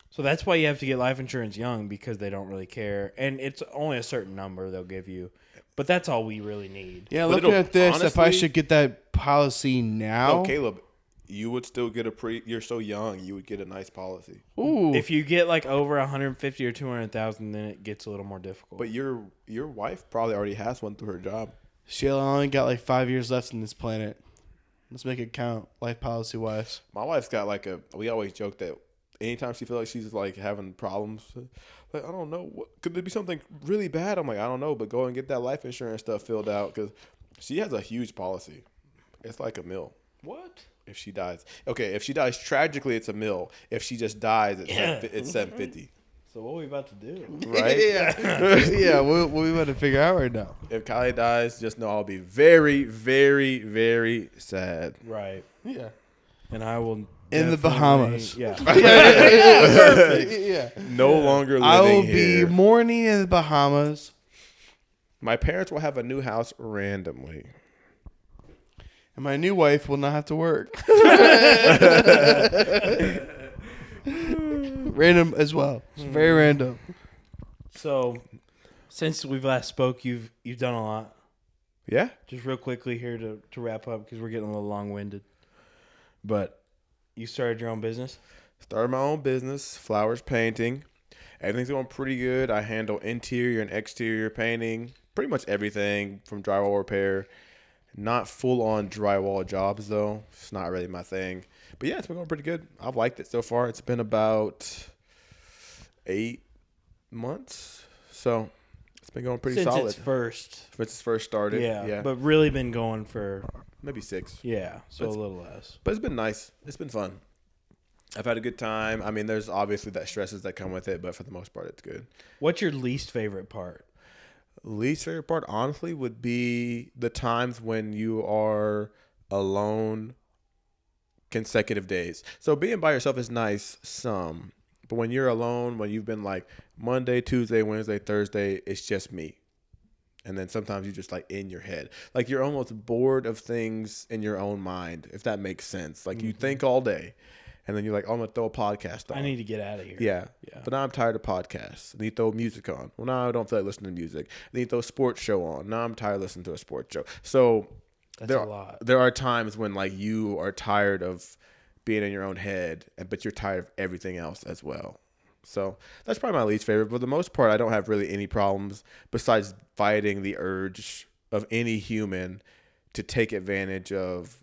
So that's why you have to get life insurance young, because they don't really care. And it's only a certain number they'll give you. But that's all we really need. Yeah, But looking it'll- at this, if I honestly- should get that policy now. No, Caleb, you would still get you're so young, you would get a nice policy. Ooh. If you get like over 150 or 200,000, then it gets a little more difficult. But your wife probably already has one through her job. Sheila only got like 5 years left in this planet. Let's make it count, life policy wise. My wife's got we always joke that anytime she feels like she's like having problems, like, I don't know, could there be something really bad? I'm like, I don't know, but go and get that life insurance stuff filled out because she has a huge policy. It's like $1 million. What? If she dies. Okay, if she dies tragically, it's $1 million. If she just dies, it's $750. So what are we about to do? Right? Yeah, what we about to figure out right now? If Kylie dies, just know I'll be very, very, very sad. Right. Yeah. And I will In the definitely- Bahamas. Yeah. Yeah. No longer living I will here. be mourning in the Bahamas. My parents will have a new house randomly. And my new wife will not have to work. Random as well. It's very random. So, since we've last spoke, you've done a lot. Yeah? Just real quickly here to wrap up because we're getting a little long-winded. But you started your own business? Started my own business, flowers painting. Everything's going pretty good. I handle interior and exterior painting, pretty much everything from drywall repair. Not full-on drywall jobs, though. It's not really my thing. But, yeah, it's been going pretty good. I've liked it so far. It's been about 8 months. So, it's been going pretty Since solid. it's first. Since it's first started. Yeah. But really been going for, maybe 6. yeah, so But a little less. But it's been nice. It's been fun. I've had a good time. I mean, there's obviously that stresses that come with it, but for the most part, it's good. What's your least favorite part? Least favorite part, honestly, would be the times when you are alone consecutive days. So being by yourself is nice some, but when you're alone, when you've been like Monday, Tuesday, Wednesday, Thursday, it's just me. And then sometimes you're just like in your head. Like you're almost bored of things in your own mind, if that makes sense. Like you think all day. And then you're like, oh, I'm going to throw a podcast on. I need to get out of here. Yeah. Yeah. But now I'm tired of podcasts. I need to throw music on. Well, now I don't feel like listening to music. I need to throw a sports show on. Now I'm tired of listening to a sports show. So That's a lot. there are times when like you are tired of being in your own head, but you're tired of everything else as well. So that's probably my least favorite. But for the most part, I don't have really any problems besides fighting the urge of any human to take advantage of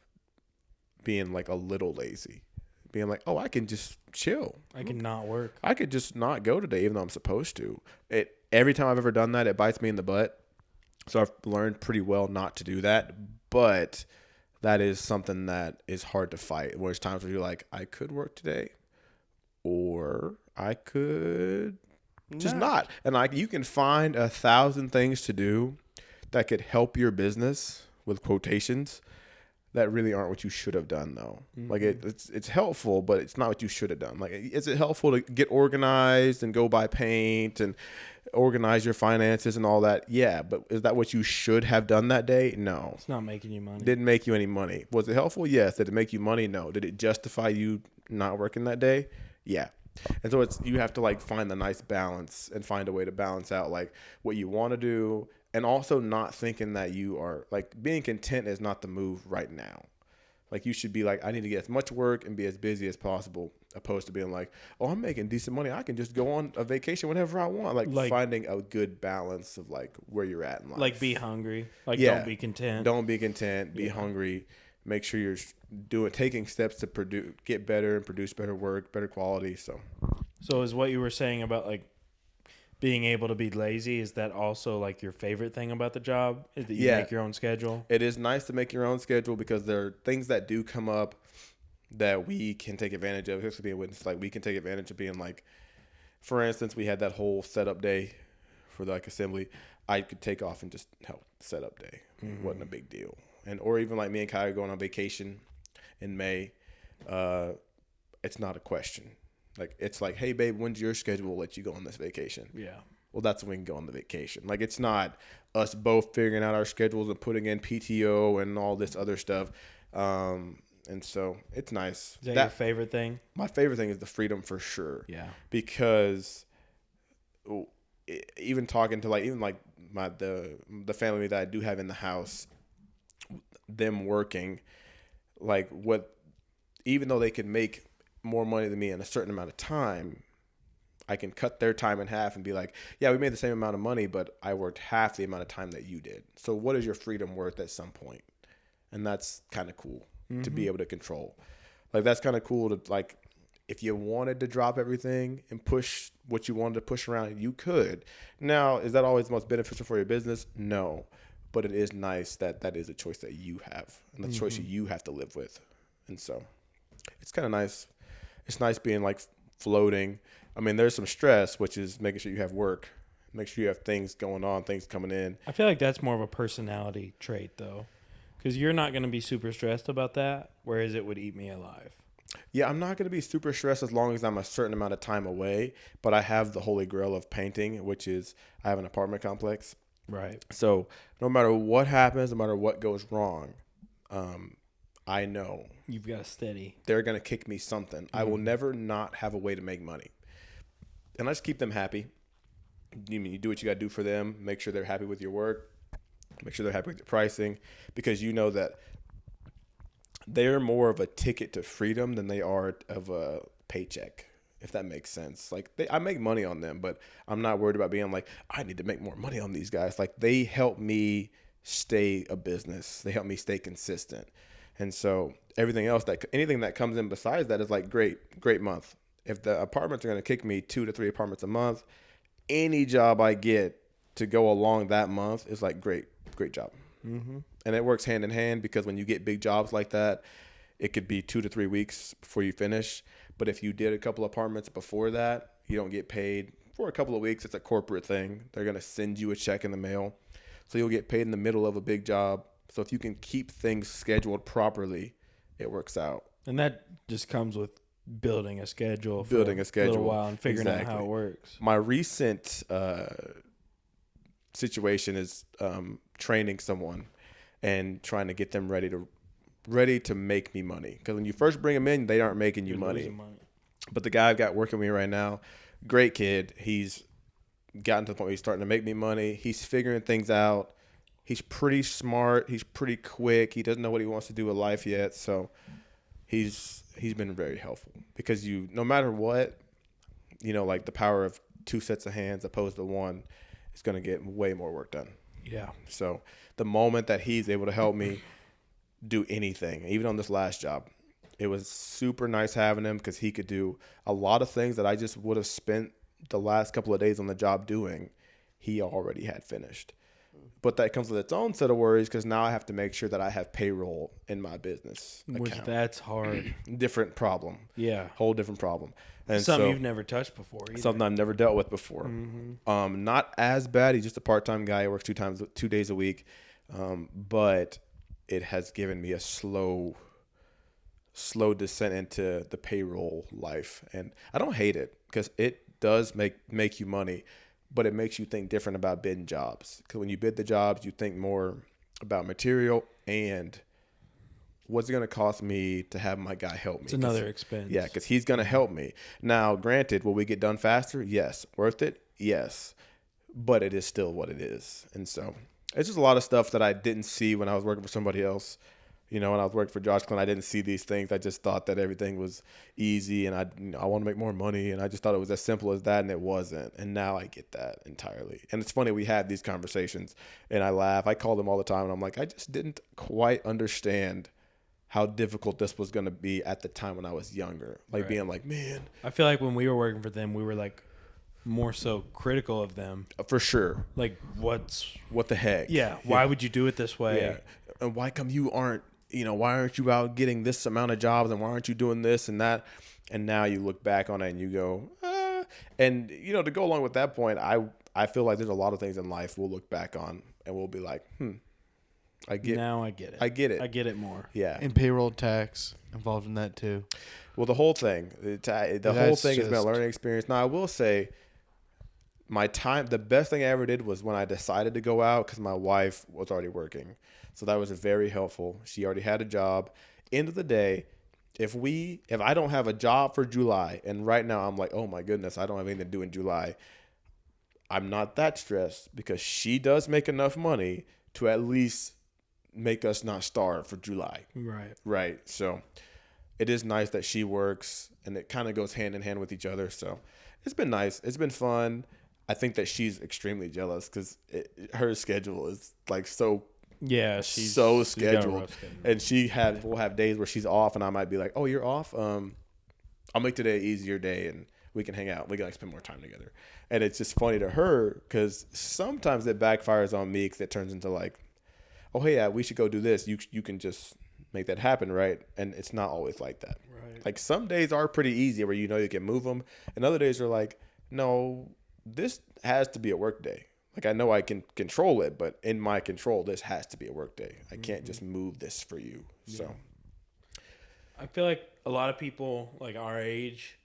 being like a little lazy. Being like, oh, I can just chill. I can not work. I could just not go today, even though I'm supposed to. Every time I've ever done that, it bites me in the butt. So I've learned pretty well not to do that. But that is something that is hard to fight. Where there's times where you're like, I could work today, or I could Just not. And like you can find 1,000 things to do that could help your business with quotations that really aren't what you should have done though. Like it's helpful, but it's not what you should have done. Like, is it helpful to get organized and go buy paint and organize your finances and all that? Yeah, but is that what you should have done that day? No. It's not making you money. Didn't make you any money. Was it helpful? Yes. Did it make you money? No. Did it justify you not working that day? Yeah. And so you have to like find the nice balance and find a way to balance out like what you want to do, and also not thinking that you are like being content is not the move right now. Like you should be like, I need to get as much work and be as busy as possible, opposed to being like, oh, I'm making decent money, I can just go on a vacation whenever I want. Like finding a good balance of like where you're at in life. Like be hungry. Like don't be content. Don't be content. Be hungry. Make sure you're taking steps to get better and produce better work, better quality. So is what you were saying about like being able to be lazy, is that also like your favorite thing about the job? Is that you make your own schedule? It is nice to make your own schedule because there are things that do come up that we can take advantage of. Especially being witness, like we can take advantage of being like, for instance, we had that whole setup day for like assembly. I could take off and just help setup day. It wasn't a big deal. Or even like me and Kai going on vacation in May, it's not a question. Like it's like, hey babe, when's your schedule? We'll let you go on this vacation. Yeah. Well, that's when we can go on the vacation. Like it's not us both figuring out our schedules and putting in PTO and all this other stuff. And so it's nice. Is that your favorite thing? My favorite thing is the freedom for sure. Yeah. Because even talking to like the family that I do have in the house, them working, like even though they can make more money than me in a certain amount of time, I can cut their time in half and be like, yeah, we made the same amount of money, but I worked half the amount of time that you did. So what is your freedom worth at some point? And that's kind of cool to be able to control. Like that's kind of cool to like, if you wanted to drop everything and push what you wanted to push around, you could. Now, is that always the most beneficial for your business? No. But it is nice that that is a choice that you have and the choice that you have to live with. And so it's kind of nice. It's nice being like floating. I mean, there's some stress, which is making sure you have work, make sure you have things going on, things coming in. I feel like that's more of a personality trait though, because you're not going to be super stressed about that, whereas it would eat me alive. Yeah, I'm not going to be super stressed as long as I'm a certain amount of time away, but I have the holy grail of painting, which is I have an apartment complex. Right. So no matter what happens, no matter what goes wrong, I know you've got a steady. They're going to kick me something. I will never not have a way to make money. And I just keep them happy. You do what you got to do for them. Make sure they're happy with your work. Make sure they're happy with your pricing, because you know that they're more of a ticket to freedom than they are of a paycheck, if that makes sense. Like I make money on them, but I'm not worried about being like, I need to make more money on these guys. Like they help me stay a business. They help me stay consistent. And so anything that comes in besides that is like great month. If the apartments are going to kick me 2 to 3 apartments a month, any job I get to go along that month is like great job. Mm-hmm. And it works hand in hand, because when you get big jobs like that, it could be 2 to 3 weeks before you finish. But if you did a couple apartments before that, you don't get paid for a couple of weeks. It's a corporate thing. They're going to send you a check in the mail. So you'll get paid in the middle of a big job. So if you can keep things scheduled properly, it works out. And that just comes with building a schedule for a little while and figuring out how it works. My recent situation is training someone and trying to get them ready to make me money. Because when you first bring them in, they aren't making you money. But the guy I've got working with me right now, great kid. He's gotten to the point where he's starting to make me money. He's figuring things out. He's pretty smart. He's pretty quick. He doesn't know what he wants to do with life yet. So he's been very helpful, because no matter what, like the power of 2 sets of hands opposed to 1 is going to get way more work done. Yeah. So the moment that he's able to help me do anything, even on this last job, it was super nice having him, because he could do a lot of things that I just would have spent the last couple of days on the job doing. He already had finished. But that comes with its own set of worries because now I have to make sure that I have payroll in my business Which account. that's hard. Different problem. Yeah. Whole different problem. And Something so, you've never touched before either. something I've never dealt with before. Not as bad. He's just a part-time guy. He works 2 days a week. But it has given me a slow descent into the payroll life. And I don't hate it because it does make you money, but it makes you think different about bidding jobs. Because when you bid the jobs, you think more about material and what's it going to cost me to have my guy help me. It's another expense. Yeah, because he's going to help me. Now, granted, will we get done faster? Yes. Worth it? Yes. But it is still what it is. And so it's just a lot of stuff that I didn't see when I was working for somebody else. You know, when I was working for Josh Clinton, I didn't see these things. I just thought that everything was easy and I want to make more money. And I just thought it was as simple as that, and it wasn't. And now I get that entirely. And it's funny, we had these conversations and I laugh. I call them all the time and I'm like, I just didn't quite understand how difficult this was going to be at the time when I was younger. Like being like, man. I feel like when we were working for them, we were like more so critical of them. For sure. Like, what the heck? Yeah. Why would you do it this way? Yeah. And why come you aren't, why aren't you out getting this amount of jobs and why aren't you doing this and that? And now you look back on it and you go, and to go along with that point, I feel like there's a lot of things in life we'll look back on and we'll be like, I get it. I get it more. Yeah. And payroll tax involved in that too. Well, the whole thing, the whole thing has been a learning experience. Now, I will say the best thing I ever did was when I decided to go out because my wife was already working. So that was very helpful. She already had a job. End of the day, if I don't have a job for July, and right now I'm like, oh my goodness, I don't have anything to do in July, I'm not that stressed because she does make enough money to at least make us not starve for July. Right. So it is nice that she works and it kind of goes hand in hand with each other. So it's been nice. It's been fun. I think that she's extremely jealous because her schedule is like so. Yeah, she's so scheduled, and we'll have days where she's off, and I might be like, "Oh, you're off. I'll make today an easier day, and we can hang out. We can spend more time together." And it's just funny to her because sometimes it backfires on me because it turns into like, "Oh, hey, yeah, we should go do this. You can just make that happen, right?" And it's not always like that. Right. Like some days are pretty easy where you can move them, and other days are like, "No, this has to be a work day." Like I know I can control it, but in my control, this has to be a work day. I can't just move this for you. Yeah. So I feel like a lot of people like our age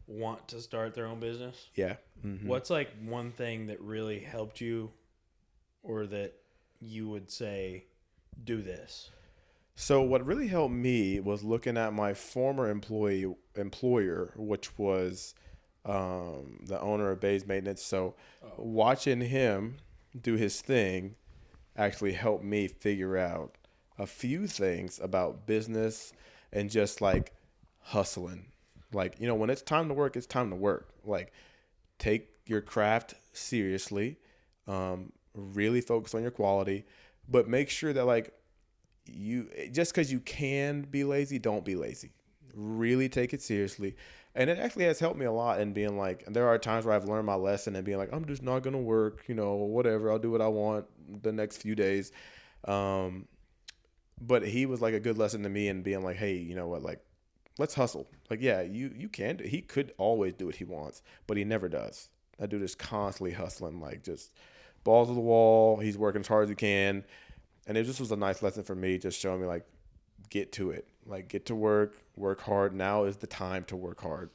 want to start their own business. Yeah. Mm-hmm. What's like one thing that really helped you or that you would say, do this? So what really helped me was looking at my former employer, which was the owner of Bay's Maintenance. So watching him do his thing actually helped me figure out a few things about business and just like hustling. Like, when it's time to work, it's time to work. Like take your craft seriously, really focus on your quality, but make sure that like just because you can be lazy, don't be lazy. Really take it seriously. And it actually has helped me a lot in being like, there are times where I've learned my lesson and being like, I'm just not going to work, whatever. I'll do what I want the next few days. But he was like a good lesson to me in being like, hey, you know what, like, let's hustle. Like, yeah, you can. He could always do what he wants, but he never does. That dude is constantly hustling, like just balls to the wall. He's working as hard as he can. And it just was a nice lesson for me, just showing me like, get to it. Like get to work hard. Now is the time to work hard.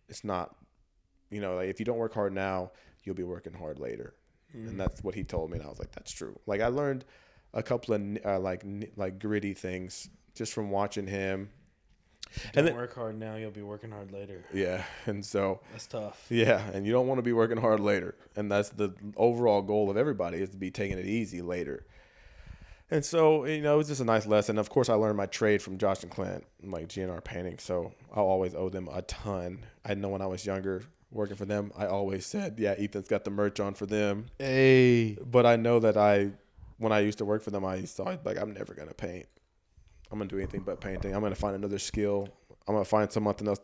It's not, like if you don't work hard now, you'll be working hard later. And that's what he told me. And I was like, that's true. Like I learned a couple of like gritty things just from watching him. Don't work hard now, you'll be working hard later. Yeah. And so that's tough. Yeah. And you don't want to be working hard later. And that's the overall goal of everybody, is to be taking it easy later. And so, it was just a nice lesson. Of course, I learned my trade from Josh and Clint, like GNR painting. So I'll always owe them a ton. I know when I was younger working for them, I always said, yeah, Ethan's got the merch on for them. Hey. But I know that when I used to work for them, I used to always be like, I'm never going to paint. I'm going to do anything but painting. I'm going to find another skill. I'm going to find something else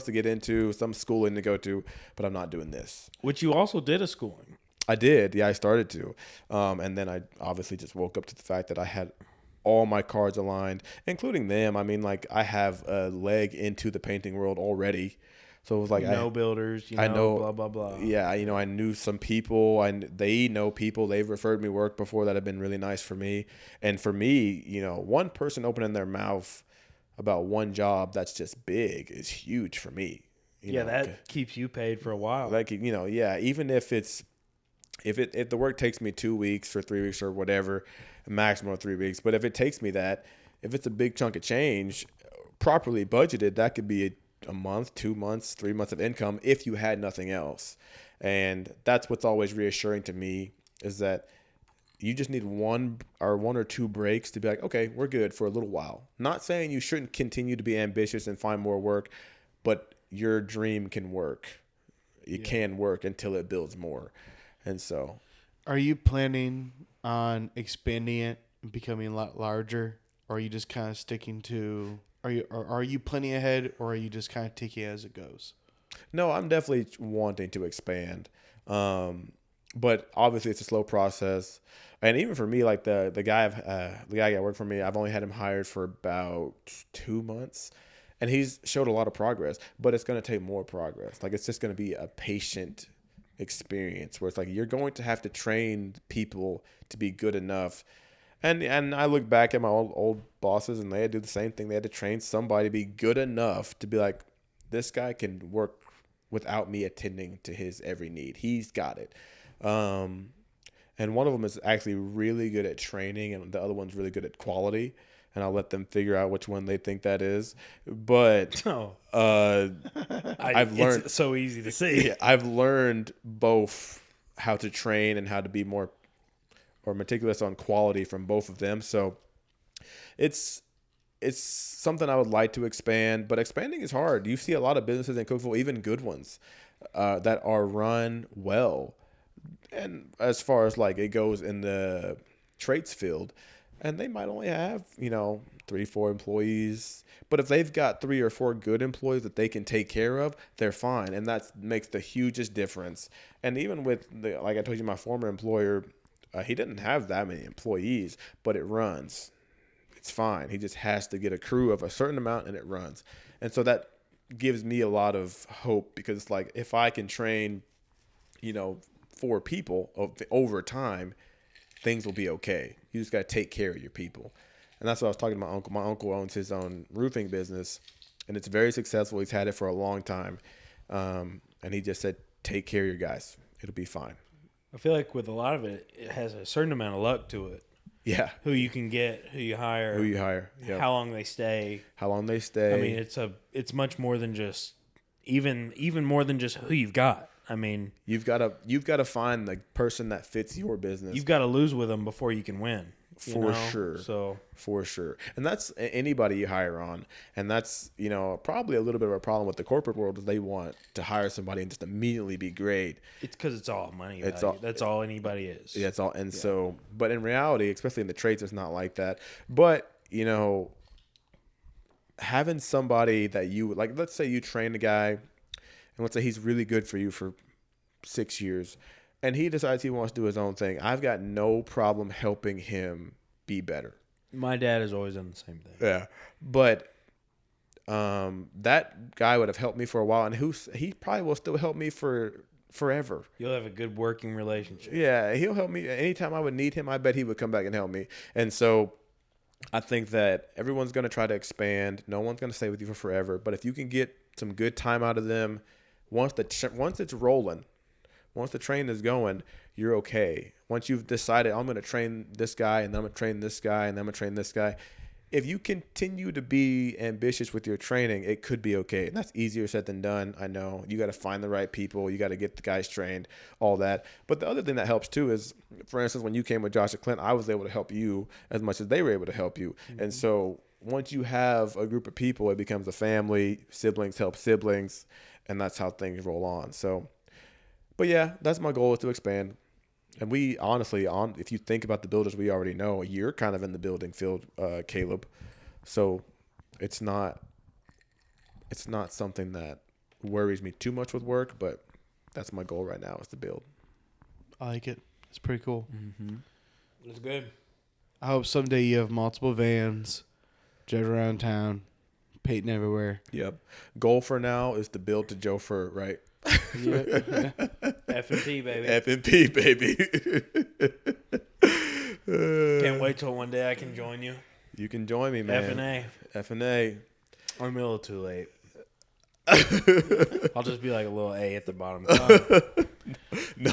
to get into, some schooling to go to, but I'm not doing this. Which you also did a schooling. I did. Yeah, I started to. And then I obviously just woke up to the fact that I had all my cards aligned, including them. I mean, like, I have a leg into the painting world already. So it was like, You know builders, I know, blah, blah, blah. yeah, I knew some people. They know people. They've referred me work before that have been really nice for me. And for me, one person opening their mouth about one job that's just big is huge for me. That keeps you paid for a while. Like, yeah, even if the work takes me 2 weeks or 3 weeks or whatever, maximum of 3 weeks. But if it takes me that, if it's a big chunk of change, properly budgeted, that could be a month, 2 months, 3 months of income if you had nothing else. And that's what's always reassuring to me, is that you just need one or two breaks to be like, okay, we're good for a little while. Not saying you shouldn't continue to be ambitious and find more work, but your dream can work. It can work until it builds more. And so, Are you planning on expanding it and becoming a lot larger, or are you just kind of sticking to? Are you planning ahead, or are you just kind of taking it as it goes? no, I'm definitely wanting to expand. But obviously it's a slow process. And even for me, like the guy that worked for me, I've only had him hired for about 2 months, and he's showed a lot of progress, but it's going to take more progress. Like, it's just going to be a patient experience where it's like, you're going to have to train people to be good enough. And I look back at my old bosses, and they had to do the same thing. They had to train somebody to be good enough to be like, this guy can work without me attending to his every need. He's got it. And one of them is actually really good at training, and the other one's really good at quality. And I'll let them figure out which one they think that is. But I've learned. It's so easy to see. Yeah, I've learned both how to train and how to be more meticulous on quality from both of them. So it's something I would like to expand, but expanding is hard. You see a lot of businesses in Cookville, even good ones, that are run well. And as far as like it goes in the trades field, and they might only have, 3-4 employees, but if they've got 3 or 4 good employees that they can take care of, they're fine. And that makes the hugest difference. And even with like I told you, my former employer, he didn't have that many employees, but it runs. It's fine. He just has to get a crew of a certain amount, and it runs. And so that gives me a lot of hope, because it's like, if I can train, 4 people over time, things will be okay. You just got to take care of your people. And that's what I was talking to my uncle. My uncle owns his own roofing business, and it's very successful. He's had it for a long time. And he just said, take care of your guys. It'll be fine. I feel like with a lot of it, it has a certain amount of luck to it. Yeah. Who you can get, who you hire, Yep. how long they stay. How long they stay. I mean, it's much more than just even more than just who you've got. I mean, you've got to find the person that fits your business. You've got to lose with them before you can win. For sure. So for sure. And that's anybody you hire on. And that's, probably a little bit of a problem with the corporate world, is they want to hire somebody and just immediately be great. It's because it's all money. That's all anybody is. Yeah, it's all. And so, but in reality, especially in the trades, it's not like that. But, having somebody that you, like, let's say you train a guy, and let's say he's really good for you for 6 years, and he decides he wants to do his own thing. I've got no problem helping him be better. My dad has always done the same thing. Yeah. But that guy would have helped me for a while, and he probably will still help me for forever. You'll have a good working relationship. Yeah, he'll help me. Anytime I would need him, I bet he would come back and help me. And so I think that everyone's going to try to expand. No one's going to stay with you for forever. But if you can get some good time out of them, once it's rolling, once the train is going, you're okay. Once you've decided, I'm going to train this guy, and then I'm going to train this guy, and then I'm going to train this guy. If you continue to be ambitious with your training, it could be okay. And that's easier said than done. I know you got to find the right people. You got to get the guys trained, all that. But the other thing that helps too is, for instance, when you came with Josh and Clint, I was able to help you as much as they were able to help you. Mm-hmm. And so once you have a group of people, it becomes a family. Siblings help siblings, and that's how things roll on. So, but yeah, that's my goal, is to expand. And we honestly, if you think about the builders we already know, you're kind of in the building field, Caleb. So it's not something that worries me too much with work, but that's my goal right now, is to build. I like it. It's pretty cool. Mm-hmm. It's good. I hope someday you have multiple vans, drive around town, painting everywhere. Yep. Goal for now is to build to Joe Fur, right? Yeah. F&P, baby. F&P, baby. Can't wait till one day I can join you. You can join me, man. F&A. F&A. I'm a little too late. I'll just be like a little A at the bottom. No,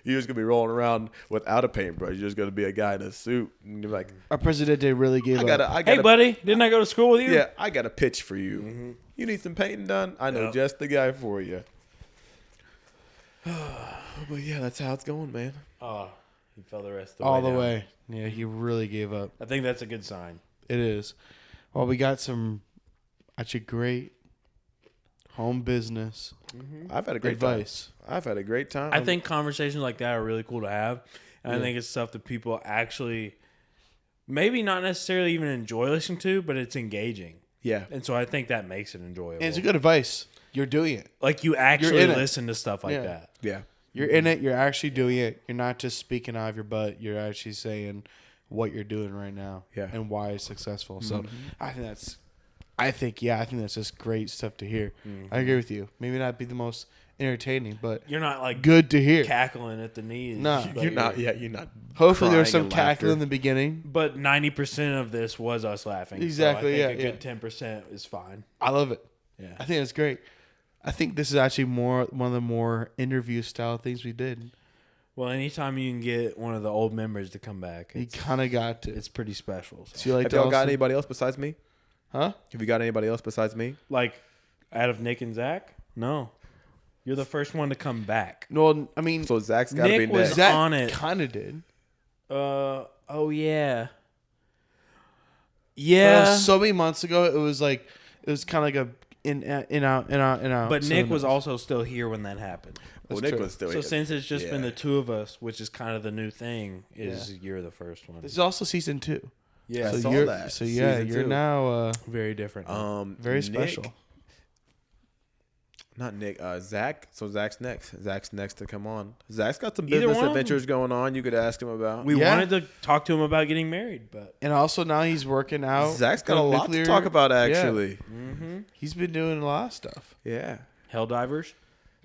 you're just gonna be rolling around without a paintbrush. You're just gonna be a guy in a suit, and you're like, Our presidente really gave up. Hey, buddy, didn't I go to school with you? Yeah, I got a pitch for you. Mm-hmm. You need some painting done? I know just the guy for you. But yeah, that's how it's going, man. Oh, he fell the rest of the way. All the down. way. Yeah, he really gave up. I think that's a good sign. It is. Well, we got some actually great home business I've had a great advice. time. I've had a great time. I think conversations like that are really cool to have. And Yeah. I think it's stuff that people actually maybe not necessarily even enjoy listening to, but it's engaging. Yeah. And so I think that makes it enjoyable. And it's a good advice. You're doing it. Like you actually You're in it. listen to stuff like Yeah. that. Yeah. You're in it. You're actually doing it. You're not just speaking out of your butt. You're actually saying what you're doing right now Yeah. and why it's successful. So I think that's just great stuff to hear. I agree with you. Maybe not be the most entertaining, but You're not like good to hear. cackling at the knees. No. but You're not. Yeah, you're not. Hopefully there's crying some and cackle in laughter. the beginning. But 90% of this was us laughing. Exactly, So I think yeah, a good 10% is fine. I love it. Yeah. I think that's great. I think this is actually one of the more interview style things we did. Well, anytime you can get one of the old members to come back, You it's, kind of got to. it's pretty special. So. So you like Have y'all got Alston? anybody else besides me? Huh? Have you got anybody else besides me? Like, out of Nick and Zach? No. You're the first one to come back. No, I mean, So Zach's got to be Nick was next. Zach on it. kind of did. Oh, yeah. But Yeah. so many months ago, it was kind of like a in out. But So Nick no. was also still here when that happened. Well, That's Nick true. was still So here. since it's just been Yeah. the two of us, which is kind of the new thing, is you're the first one. This is also season 2. Yeah, so I saw you're, that. So yeah, Season you're 2. now Very different. very Nick- special. Not Nick. Zach. So Zach's next. Zach's next to come on. Zach's got some Either business one of them. adventures going on. You could ask him about. we Yeah. wanted to talk to him about getting married, but And also now he's working out. Zach's got a on lot nuclear- to talk about. Yeah. Actually, He's been doing a lot of stuff. yeah. Hell Divers.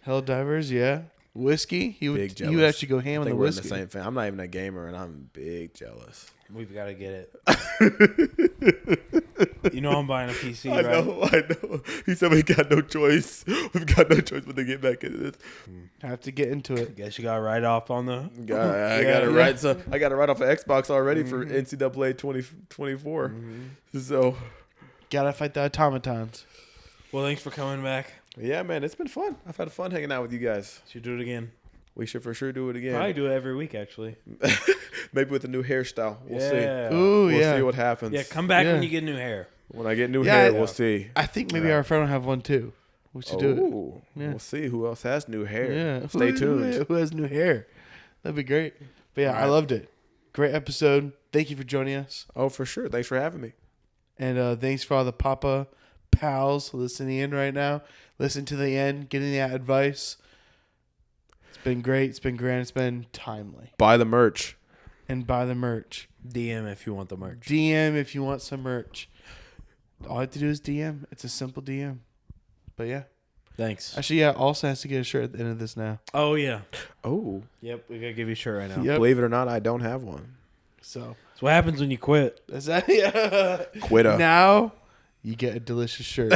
Hell divers, yeah. Whiskey. He would Big he would jealous. actually go ham I on the think we're in the whiskey. same fan. I'm not even a gamer, and I'm big jealous. We've got to get it. You know I'm buying a PC, I right? know. He said we got no choice. We've got no choice but to get back into this. Have to get into it. Guess you got to write off on the. I Yeah, got to yeah. write. So I got to write off an Xbox already for NCAA 2024. So Gotta fight the automatons. Well, thanks for coming back. yeah, man, it's been fun. I've had fun hanging out with you guys. Should do it again. We should for sure do it again. Probably do it every week, actually. Maybe with a new hairstyle. We'll see. Yeah. Ooh, We'll yeah. see what happens. Yeah, come back Yeah. when you get new hair. When I get new Yeah, hair, I- we'll see. I think maybe Yeah. our friend will have one too. We should do it. Ooh, Yeah. We'll see who else has new hair. Yeah. Stay tuned. Who has new hair? That'd be great. But yeah, I Alright. loved it. Great episode. Thank you for joining us. Oh, for sure. Thanks for having me. And thanks for all the Papa pals listening in right now. Listen to the end, getting that advice. It's been great. It's been grand. It's been timely. Buy the merch. And buy the merch. DM if you want the merch. DM if you want some merch. All you have to do is DM. It's a simple DM. But yeah. Thanks. Actually, yeah, also has to get a shirt at the end of this now. Oh, yeah. Oh, Yep, we got to give you a shirt right now. Yep. believe it or not, I don't have one. So, That's what happens when you quit. is that yeah. Quitter. Now you get a delicious shirt.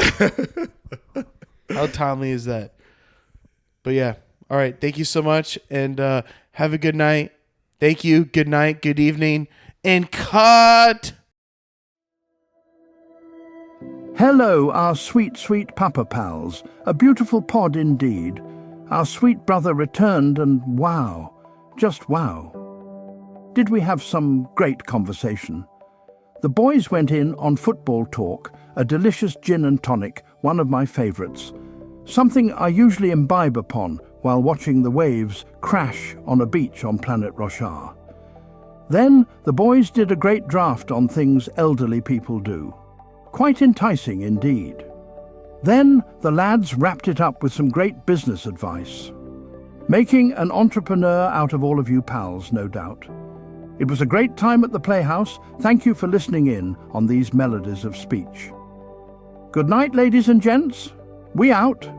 How timely is that? But yeah. All right. Thank you so much. And have a good night. Thank you. Good night. Good evening. And cut. Hello, our sweet, sweet Papa Pals. A beautiful pod indeed. Our sweet brother returned and wow, just wow. Did we have some great conversation? The boys went in on football talk, a delicious gin and tonic, one of my favourites. Something I usually imbibe upon while watching the waves crash on a beach on planet Roshar. Then the boys did a great draft on things elderly people do. Quite enticing indeed. Then the lads wrapped it up with some great business advice. Making an entrepreneur out of all of you pals, no doubt. It was a great time at the Playhouse. Thank you for listening in on these melodies of speech. Good night, ladies and gents. We out.